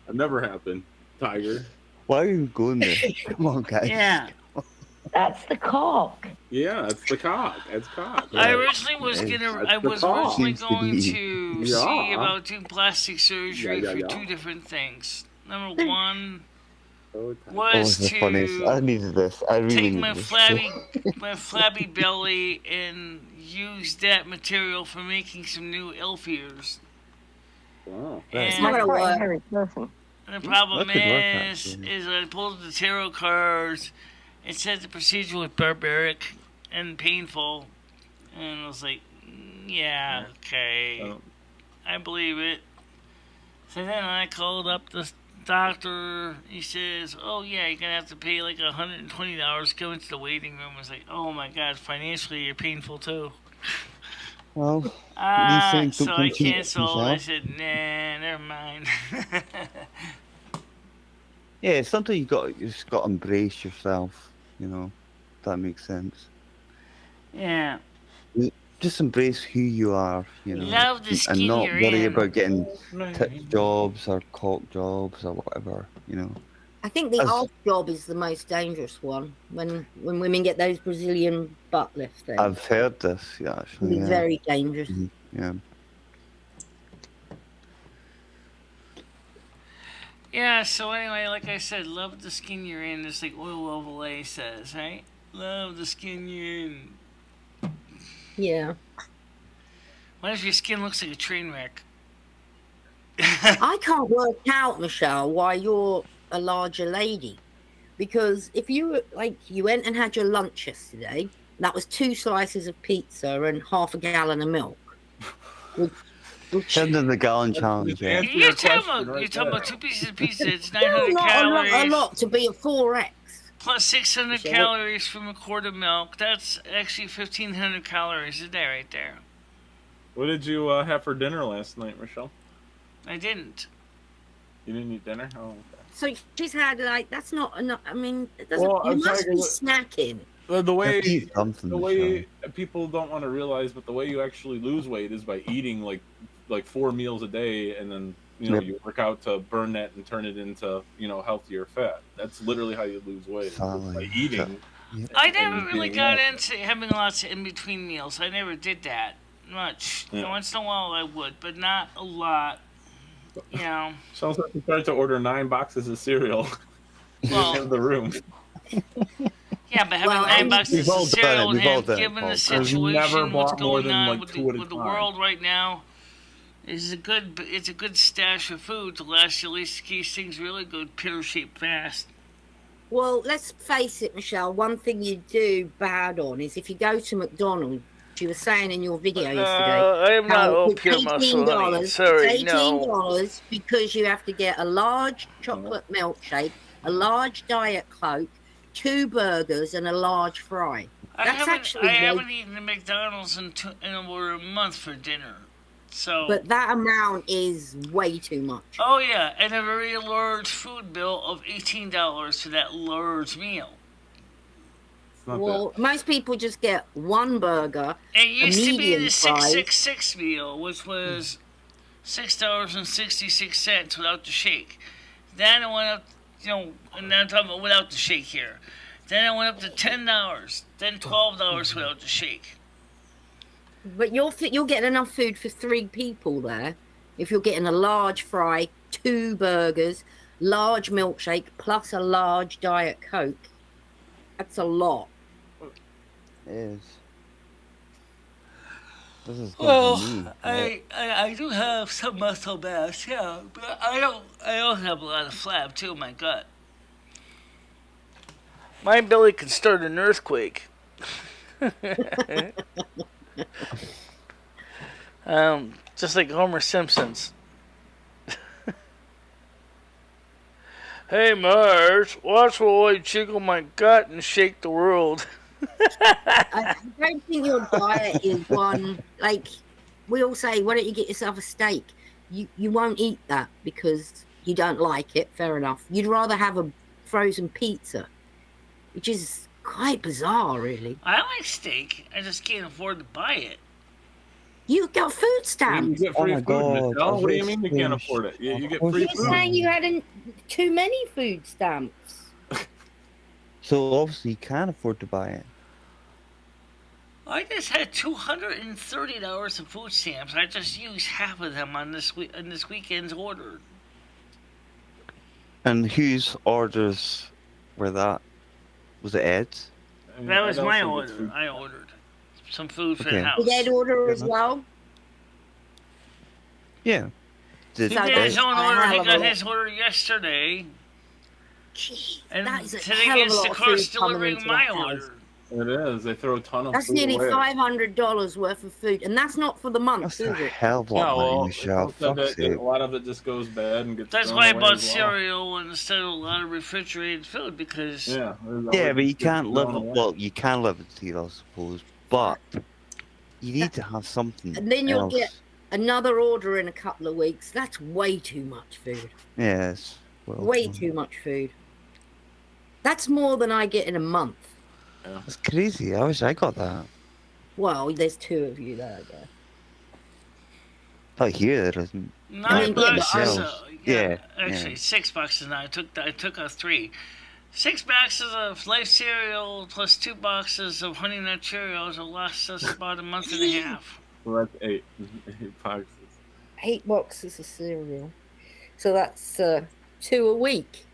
That never happened, Tiger. Why are you going there? Come on, guys. Yeah. That's the cock. Yeah, it's the cock. It's cock. I originally was going to see about doing plastic surgery for two different things. Number one was to I needed this. I really take needed my flabby belly and use that material for making some new elf ears. Wow. It's not gonna work. And the problem is I pulled the tarot cards. It said the procedure was barbaric and painful, and I was like, yeah, okay, I believe it. So then I called up the doctor. He says, oh yeah, you're gonna have to pay like $120 to go into the waiting room. I was like, oh my god, financially you're painful too. Well, so I canceled. I said, nah, never mind. Yeah, sometimes you just got to embrace yourself. You know, if that makes sense. Yeah. just embrace who you are, you know, Love the and skin not you're worry in. about getting tit jobs or cock jobs or whatever, you know. I think the As- odd job is the most dangerous one. When women get those Brazilian butt lift things, I've heard this, yeah, it can actually, be yeah. very dangerous. Yeah. Yeah, so anyway, like I said, love the skin you're in, just like Oil of Olay says, right? Love the skin you're in. Yeah. What if your skin looks like a train wreck? I can't work out, Michelle, why you're a larger lady. Because if you were like, you went and had your lunch yesterday, that was 2 slices of pizza and half a gallon of milk. Send in the gallon challenge, yeah. Answer You're your talking question about, right you're talking there. about 2 pieces of pizza, it's No, 900 not calories. a lot to be a 4X. Plus 600 Michelle, calories from a quart of milk. That's actually 1,500 calories a day right there. What did you have for dinner last night, Michelle? I didn't. You didn't eat dinner? Oh, okay. So she's had like, that's not enough. I mean, it doesn't, Well, you I'm must trying be to- snacking. The way Eat something, the way people don't want to realize, but the way you actually lose weight is by eating like 4 meals a day, and then Yep. you work out to burn that and turn it into healthier fat. That's literally how you lose weight, is just by eating. I never and really being got active. into having lots of in between meals. I never did that much. Yeah. Once in a while I would, but not a lot. You know. Sounds like you started to order 9 boxes of cereal. You Well, didn't have the room. yeah, but having Well, 9 and- boxes We've all of done cereal it, and we've all him, done it, given the Paul. I've situation, never what's bought more going than, on like, 2 at a with the time. world right now, it's a good stash of food to last you at least in case things really go pear-shaped fast. Well, let's face it, Michelle, one thing you do bad on is if you go to McDonald's, you were saying in your video yesterday, I am not how all it's pure muscle, honey. $18, Sorry, it's no. $18 because you have to get a large chocolate milkshake, a large Diet Coke, 2 burgers, and a large fry. I That's haven't actually eaten at McDonald's in over a month for dinner. So. But that amount is way too much. Oh yeah, and a very large food bill of $18 for that large meal. It's not Well, most people just get 1 burger. It used to be medium the fry. 666 meal, which was $6.66 without the shake. Then it went up, and now I'm talking about without the shake here. Then it went up to $10, then $12 without the shake. But you'll get enough food for 3 people there. If you're getting a large fry, 2 burgers, large milkshake, plus a large Diet Coke. That's a lot. It is. This is Well, me. I do have some muscle mass, yeah, but I don't have a lot of flab too in my gut. My belly can start an earthquake. Just like Homer Simpson's. Hey Marge, watch while I jiggle my gut and shake the world. I don't think your diet is one, like, we all say, why don't you get yourself a steak? You won't eat that because you don't like it, fair enough. You'd rather have a frozen pizza, which is quite bizarre, really. I like steak, I just can't afford to buy it. You got food You stamps. get free my food, God, Michelle. What do you that's mean you can't strange. afford it? You get Of free You course were food. saying you had too many food stamps. So obviously you can't afford to buy it. I just had $230 of food stamps. I just used half of them on this weekend's order. And whose orders were that? Was it Ed's? I mean, That was I'd my also order. get food. I ordered some food for Okay. the house. Did Ed order as enough. well? Yeah. Did He So did that's his own a order. hell He of a got lot. his order yesterday. Jeez, And that is a today hell of a lot of Instacart's food coming delivering into my that house. order. It is. They throw a ton of That's food nearly away. $500 worth of food, and that's not for the month, That's is a it? hell of a Yeah, lot of money, well, Michelle. it's also Fuck's that sake. a lot of it just goes bad and gets That's thrown why I away bought as well. cereal instead of a lot of refrigerated food because Yeah, Yeah, but you can't live. Well, Well, you can live with cereal, I suppose, but you need to have something. And then you'll else. get another order in a couple of weeks. That's way too much food. Yes. Well, Way too much food. That's more than I get in a month. That's crazy. I wish I got that. Well, there's two of you there, I guess. Not here, there isn't. $9 but is ourselves. Yeah, actually $6 now. I took a 3. 6 boxes of life cereal plus 2 boxes of Honey Nut Cheerios will last us about a month and a half. Well, that's 8. 8 boxes. 8 boxes of cereal. So that's 2 a week.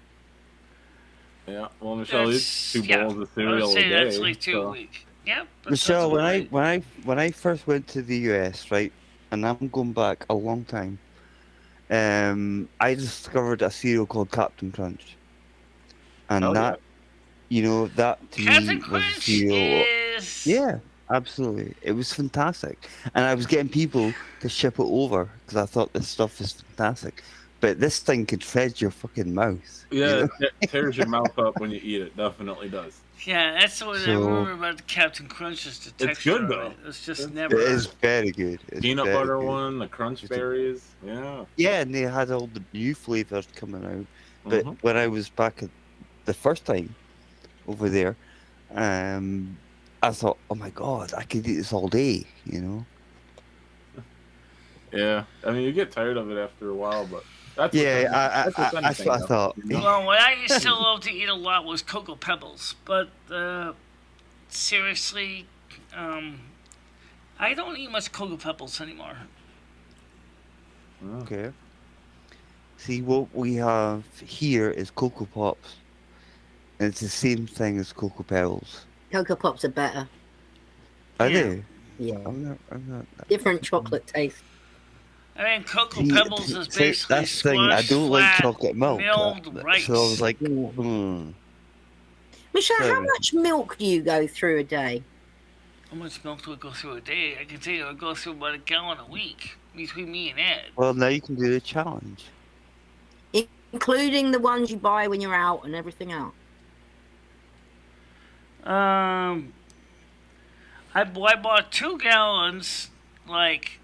Yeah. Well, Michelle eats 2 bowls of I cereal would a say day. that's like 2 a week. Yep. Michelle, that's when I first went to the US, right, and I'm going back a long time, I discovered a cereal called Captain Crunch, and that to Captain me was a Crunch cereal. is... Yeah, absolutely, it was fantastic, and I was getting people to ship it over because I thought this stuff is fantastic. But this thing could fed your fucking mouth. Yeah, it tears your mouth up when you eat it. Definitely does. Yeah, that's what I remember about the Captain Crunch is the texture. It's good though. It's just never. It is very good. It's peanut very butter good. one, the crunch berries. Yeah. Yeah, and they had all the new flavors coming out. But when I was back the first time over there, I thought, oh my god, I could eat this all day. Yeah, I mean, you get tired of it after a while, but that's that's what I thought. Well, what I used to love to eat a lot was Cocoa Pebbles, but seriously, I don't eat much Cocoa Pebbles anymore. Okay. See, what we have here is Cocoa Pops, and it's the same thing as Cocoa Pebbles. Cocoa Pops are better. Are they? Yeah. I'm not. Different chocolate taste. I mean, Cocoa Pebbles is basically that's the thing. I don't like chocolate milk. milled rice. So I was like, Michelle, how much milk do you go through a day? How much milk do I go through a day? I can tell you I go through about a gallon a week between me and Ed. Well, now you can do the challenge. Including the ones you buy when you're out and everything else. I bought 2 gallons, like,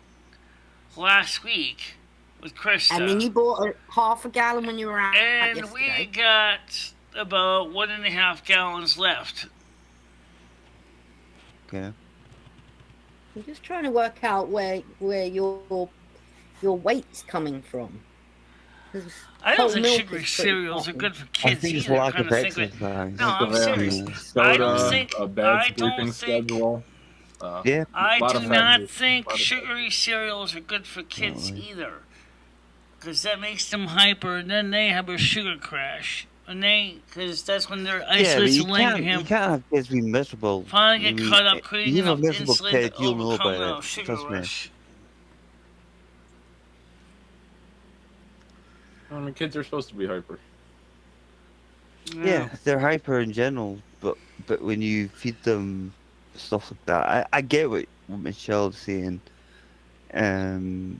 last week with Krista. And then you bought half a gallon when you were out and yesterday. We got about 1.5 gallons left. Okay. I'm just trying to work out where your weight's coming from. I don't think sugary cereals are good for kids either. Lack of exercise. No, I'm serious. Soda, I don't think. a bad sleeping schedule. I do not think sugary cereals are good for kids either, because that makes them hyper, and then they have a sugar crash, because that's when they're isolated and laying you can't have kids be miserable. Finally get caught up creating you have enough a miserable insulin kid, to you'll know overcome about the it. sugar Trust me. rush. I mean, kids are supposed to be hyper. Yeah, they're hyper in general, but when you feed them stuff like that, I get what Michelle's saying. If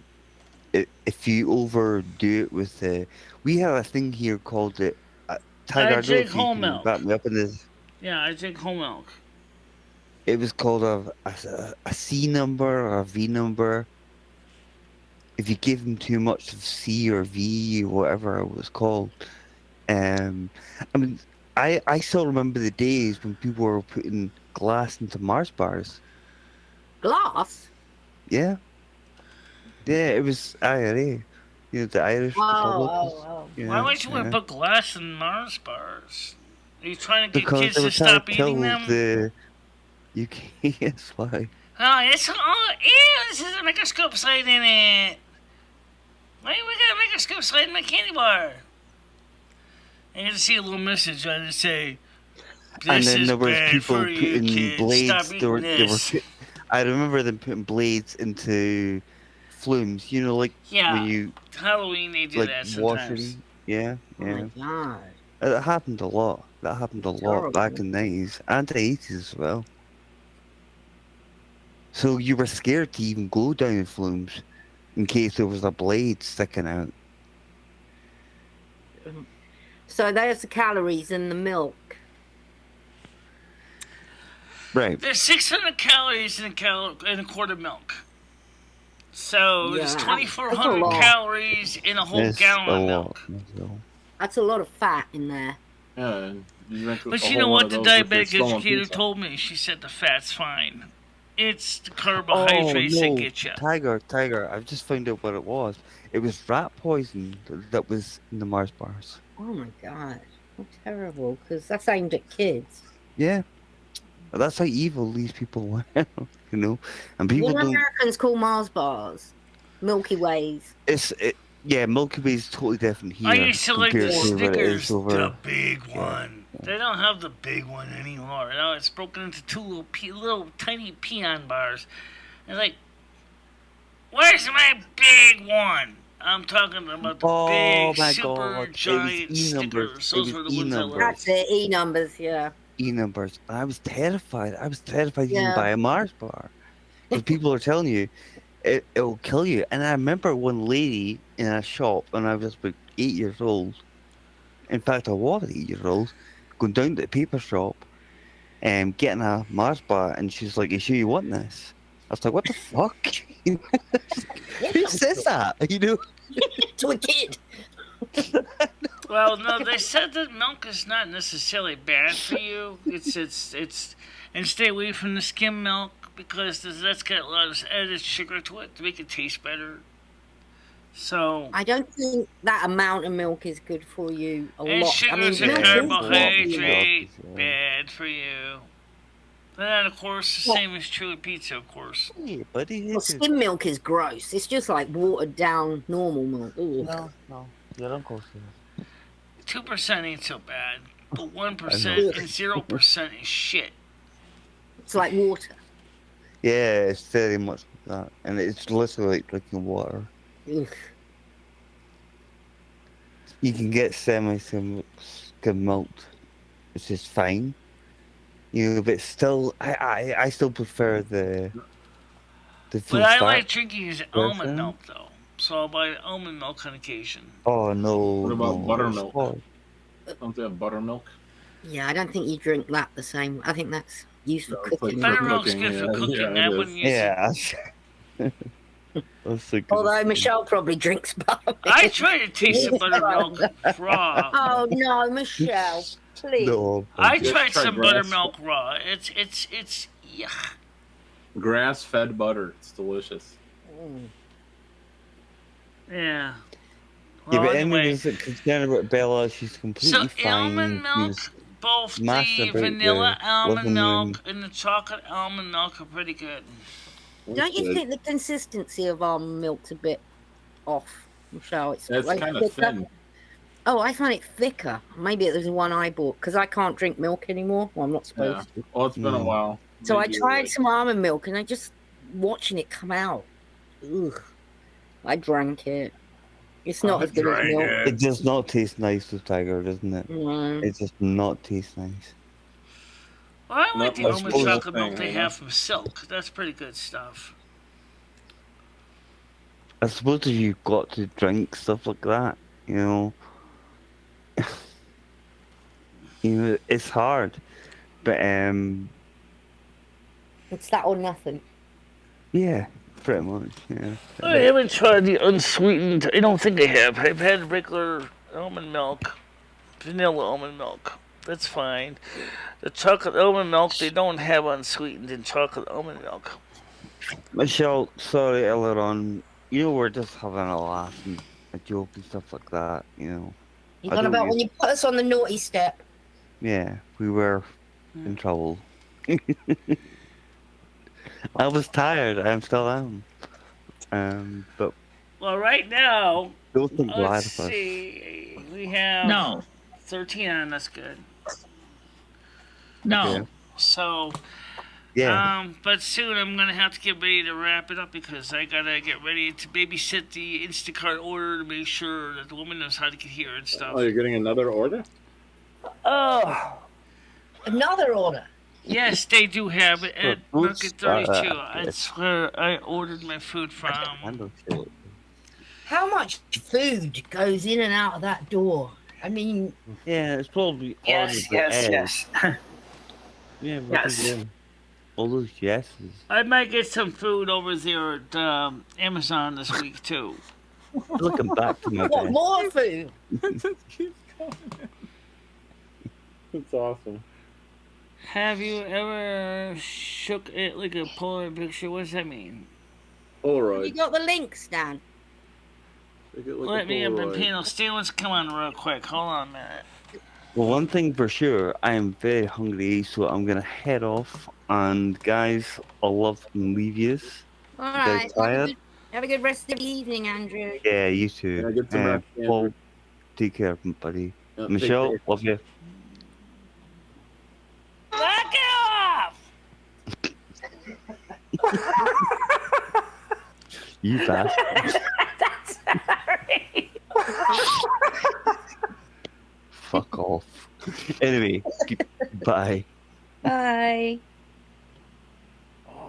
you overdo it with we have a thing here called it. I drink whole milk. Back me up in this. Yeah, I drink whole milk. It was called a C number or a V number. If you give them too much of C or V or whatever it was called, I mean, I still remember the days when people were putting glass into Mars bars. Glass? Yeah. Yeah, it was IRA. The Irish Republicans. Why would you want to put glass in Mars bars? Are you trying to get Because kids they were to trying stop to eating kill them? the UK. That's why. Oh, it's ew, this has a microscope slide in it. Why we got a microscope slide in my candy bar? I get to see a little message on it say, And "This then is there was bad people for you, putting kids. blades. Stop eating this." I remember them putting blades into flumes. Like when you Halloween they do that sometimes. washing. Yeah, yeah. Oh my god. It happened a lot. That happened a lot back in the 90s and the 80s as well. So you were scared to even go down the flumes in case there was a blade sticking out. So there's the calories in the milk. Right. There's 600 calories in a quart of milk. So there's 2,400 calories in a whole gallon of milk. That's a lot of fat in there. Yeah, but you know what the diabetic educator told me? She said the fat's fine. It's the carbohydrates that get you. Tiger, I've just found out what it was. It was rat poison that was in the Mars bars. Oh my god, how terrible! Because that's aimed at kids. Yeah. That's how evil these people were, you know. And people What don't. Americans call Mars bars, Milky Ways. Yeah, Milky Way is totally different here. I used to like the compared to what it is Snickers, over. the big one. They don't have the big one anymore. Now it's broken into two little tiny peon bars. It's like, where's my big one? I'm talking about the big, super giant Snickers. Those were the ones I loved. That's it, E numbers, yeah. E numbers. I was terrified. I was terrified to Yeah. even buy a Mars bar. Because people are telling you it'll kill you. And I remember one lady in a shop, and I was about 8 years old. In fact, I was 8 years old, going down to the paper shop and getting a Mars bar, and she's like, "You sure you want this?" I was like, "What the fuck?" Who says that? You know? To a kid. Well, no, they said that milk is not necessarily bad for you. It's and stay away from the skim milk because that's got a lot of added sugar to it to make it taste better. So I don't think that amount of milk is good for you a and lot. sugar's a milk is carbohydrate, Yeah. bad for you. And then, of course, the same is true with pizza, of course. Hey, buddy. Well, skim milk is gross. It's just like watered down normal milk. Ugh. No. Your uncle 2% ain't so bad, but 1% and 0% is shit. It's like water. Yeah, it's very much like that. And it's literally like drinking water. Ugh. You can get skim milk, which is fine. You know, but still, I still prefer the full What I fat like drinking is almond version. milk, though. So I'll buy almond milk on occasion. Oh no! What about no, buttermilk? oh, Don't they have buttermilk? Yeah, I don't think you drink that the same. I think that's used for No, it's like cooking. for Buttermilk's cooking, good for yeah. cooking. Yeah, I it wouldn't use it. Yeah. That's so good. Although Michelle probably drinks buttermilk. I try to taste the buttermilk raw. Oh no, Michelle, please. No, I Just tried try some grass. buttermilk raw. It's yuck. Grass-fed butter. It's delicious. Mm. Yeah. Yeah, Well, but anyway, anyone that's concerned about Bella, she's completely so fine. almond milk, She's both the massive about vanilla the almond living milk room. and the chocolate almond milk are pretty good. Don't you think the consistency of almond milk's a bit off, Michelle? It's That's like kind of thicker. thin. Oh, I find it thicker. Maybe it was the one I bought because I can't drink milk anymore. Well, I'm not Yeah. supposed to. Well, it's been a while. So I Maybe tried like- some almond milk and I just watching it come out. Ugh. I drank it. It's not as good as milk. It does not taste nice with Tiger, doesn't it? No. It does not taste nice. Well, I like Not the much almond for the chocolate milk thing, they you know? have from Silk. That's pretty good stuff. I suppose if you've got to drink stuff like that, you know, it's hard. But It's that or nothing. yeah, pretty much. Yeah. I haven't tried the unsweetened. I don't think I have. I've had regular almond milk, vanilla almond milk. That's fine. The chocolate almond milk they don't have unsweetened in chocolate almond milk. Michelle, sorry, earlier on, you know, we're just having a laugh and a joke and stuff like that, you know. You I got don't about use- when you put us on the naughty step. Yeah, we were in trouble. I was tired. I still am. But Well, right now, don't think glad let's of us. see. We have No. 13 on. That's good. No. Yeah. So, Yeah. but soon I'm gonna have to get ready to wrap it up because I gotta get ready to babysit the Instacart order to make sure that the woman knows how to get here and stuff. Oh, you're getting another order? Oh, Another order. yes, they do have it at Well, Market 32. uh, That's where I ordered my food I from. don't feel How much food goes in and out of that door? I mean, Yeah, it's probably all Yes, of the yes, eggs. yes. Yeah, what Yes. is it? All those yeses. I might get some food over there at Amazon this week too. Looking back to my what best. more food? It's awesome. Have you ever shook it like a Polaroid picture? What does that mean? Polaroid. You got the link, Stan? Let me up in panel. Stan, let's come on real quick. Hold on a minute. Well, one thing for sure, I am very hungry, so I'm gonna head off. And guys, I'll love and leave yous. All You guys right. tired? Have a good rest of the evening, Andrew. Yeah, you too. Yeah, get some rest, Paul, Andrew. take care, buddy. Yeah, take Michelle, care. love you. Knock it off! You bastard. Sorry. Fuck off. Anyway, bye. Bye.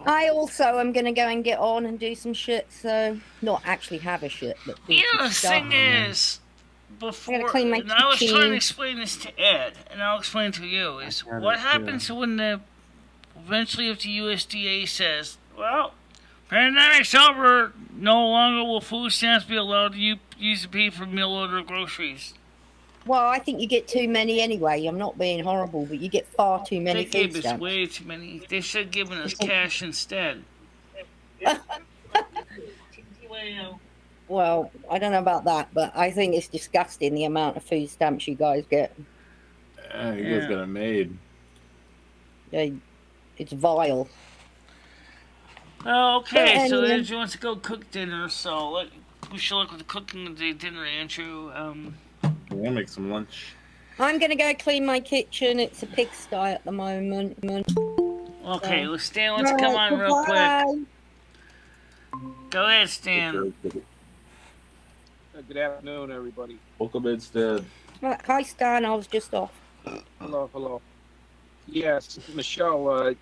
I also am going to go and get on and do some shit, so not actually have a shit, but do You know, some the stuff. thing is, before, clean my and I was kitchen. trying to explain this to Ed, and I'll explain to you, is what happens when the, eventually if the USDA says, well, pandemic's over, no longer will food stamps be allowed to use to pay for meal order groceries. Well, I think you get too many anyway. I'm not being horrible, but you get far too many They food gave us stamps. way too many. They should have given us cash instead. Well, I don't know about that, but I think it's disgusting the amount of food stamps you guys get. Yeah, you guys got it made. It's vile. Okay, so anyway. Andrew wants to go cook dinner, so we should look with the cooking of the dinner, Andrew. We'll make some lunch. I'm going to go clean my kitchen. It's a pigsty at the moment. Okay, well, Stan, let's come on real quick. Go ahead, Stan. Good afternoon, everybody. Welcome instead. Hi, Stan. I was just off. Hello. Yes, Michelle,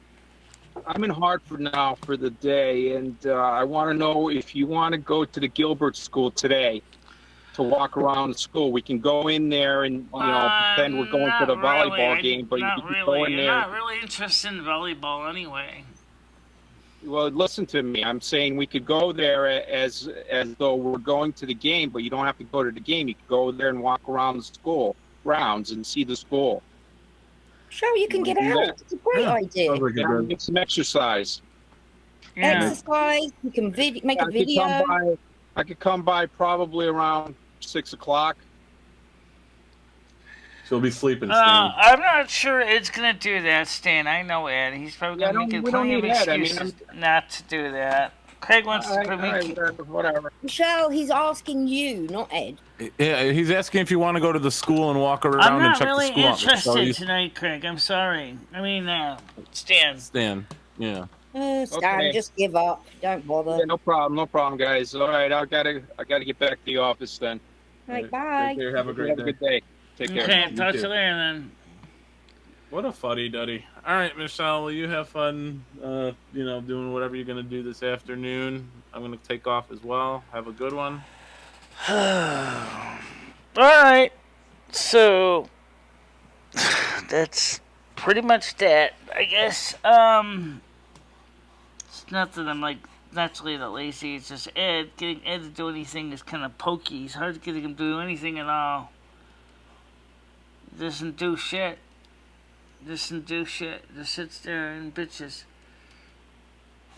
I'm in Hartford now for the day, and I want to know if you want to go to the Gilbert School today to walk around the school. We can go in there and pretend we're going to the volleyball game, but you can go in there. You're not really interested in volleyball anyway. Well, listen to me. I'm saying we could go there as though we're going to the game, but you don't have to go to the game. You could go there and walk around the school grounds and see the school. Sure, you can get out. It's a great idea. Get some exercise. Exercise. You can make a video. I could come by probably around 6 o'clock. She'll be sleeping, Stan. I'm not sure Ed's gonna do that, Stan. I know Ed. He's probably gonna make plenty of excuses not to do that. Craig wants to make whatever. Michelle, he's asking you, not Ed. Yeah, he's asking if you want to go to the school and walk around and check the school out. I'm not really interested tonight, Craig. I'm sorry. I mean, Stan. Stan, yeah. Stan, just give up. Don't bother. Yeah, no problem, guys. All right, I gotta get back to the office then. All right, bye. Take care. Have a great day. Good day. Take care. Okay, talk to you later then. What a fuddy-duddy. All right, Michelle, will you have fun, doing whatever you're going to do this afternoon? I'm going to take off as well. Have a good one. All right. So, that's pretty much that, I guess. It's not that I'm, naturally that lazy. It's just Ed. Getting Ed to do anything is kind of pokey. It's hard getting him to do anything at all. He doesn't do shit. Just sits there and bitches.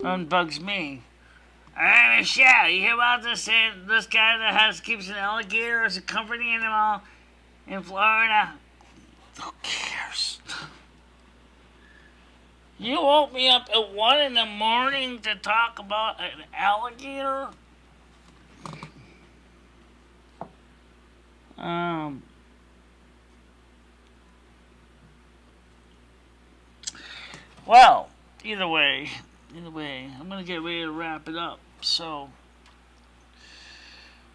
Unbugs me. Hey, Michelle, you hear about this guy that keeps an alligator as a company animal in Florida? Who cares? You woke me up at 1 a.m. to talk about an alligator? Well, either way, I'm gonna get ready to wrap it up. So,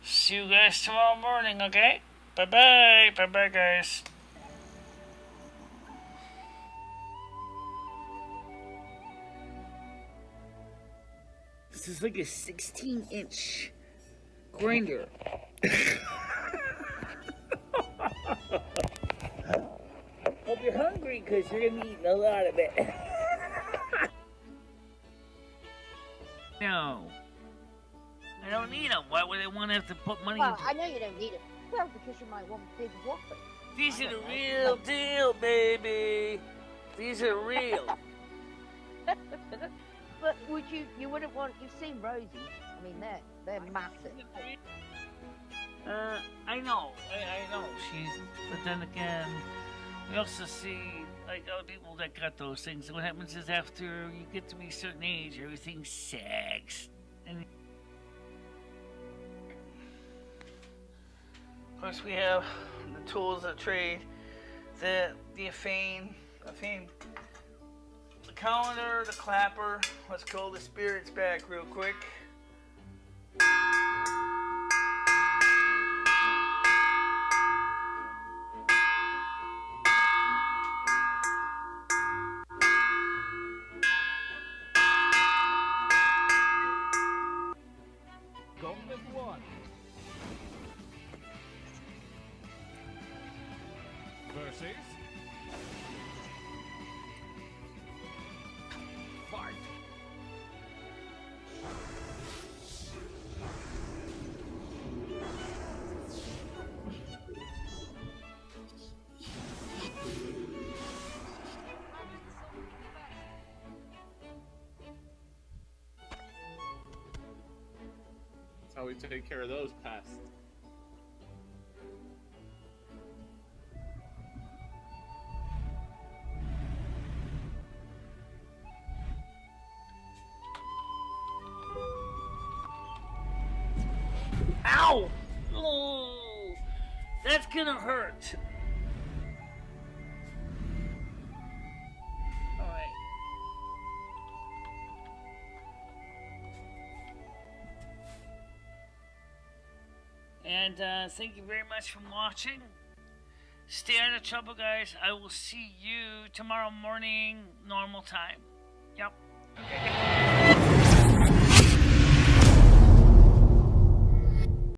see you guys tomorrow morning, okay? Bye-bye, guys. This is like a 16-inch grinder. Hope you're hungry because you're gonna be eating a lot of it. No. I don't need them. Why would I want to have to put money Well, I know you don't need it. Well, because you might want a big whopper. These are the real deal, baby. These are real. But you wouldn't want, you've seen roses. I mean, they're massive. I know. I know. But then again, we also see like other people that got those things. And what happens is after you get to be a certain age, everything sags. And of course, we have the tools of trade, the affane, the calendar, the clapper. Let's call the spirits back real quick. Gauntlet 1. Versus. Fight. That's how we take care of those pests. Ow! Oh, that's gonna hurt. All right. And thank you very much for watching. Stay out of trouble, guys. I will see you tomorrow morning, normal time. Yep.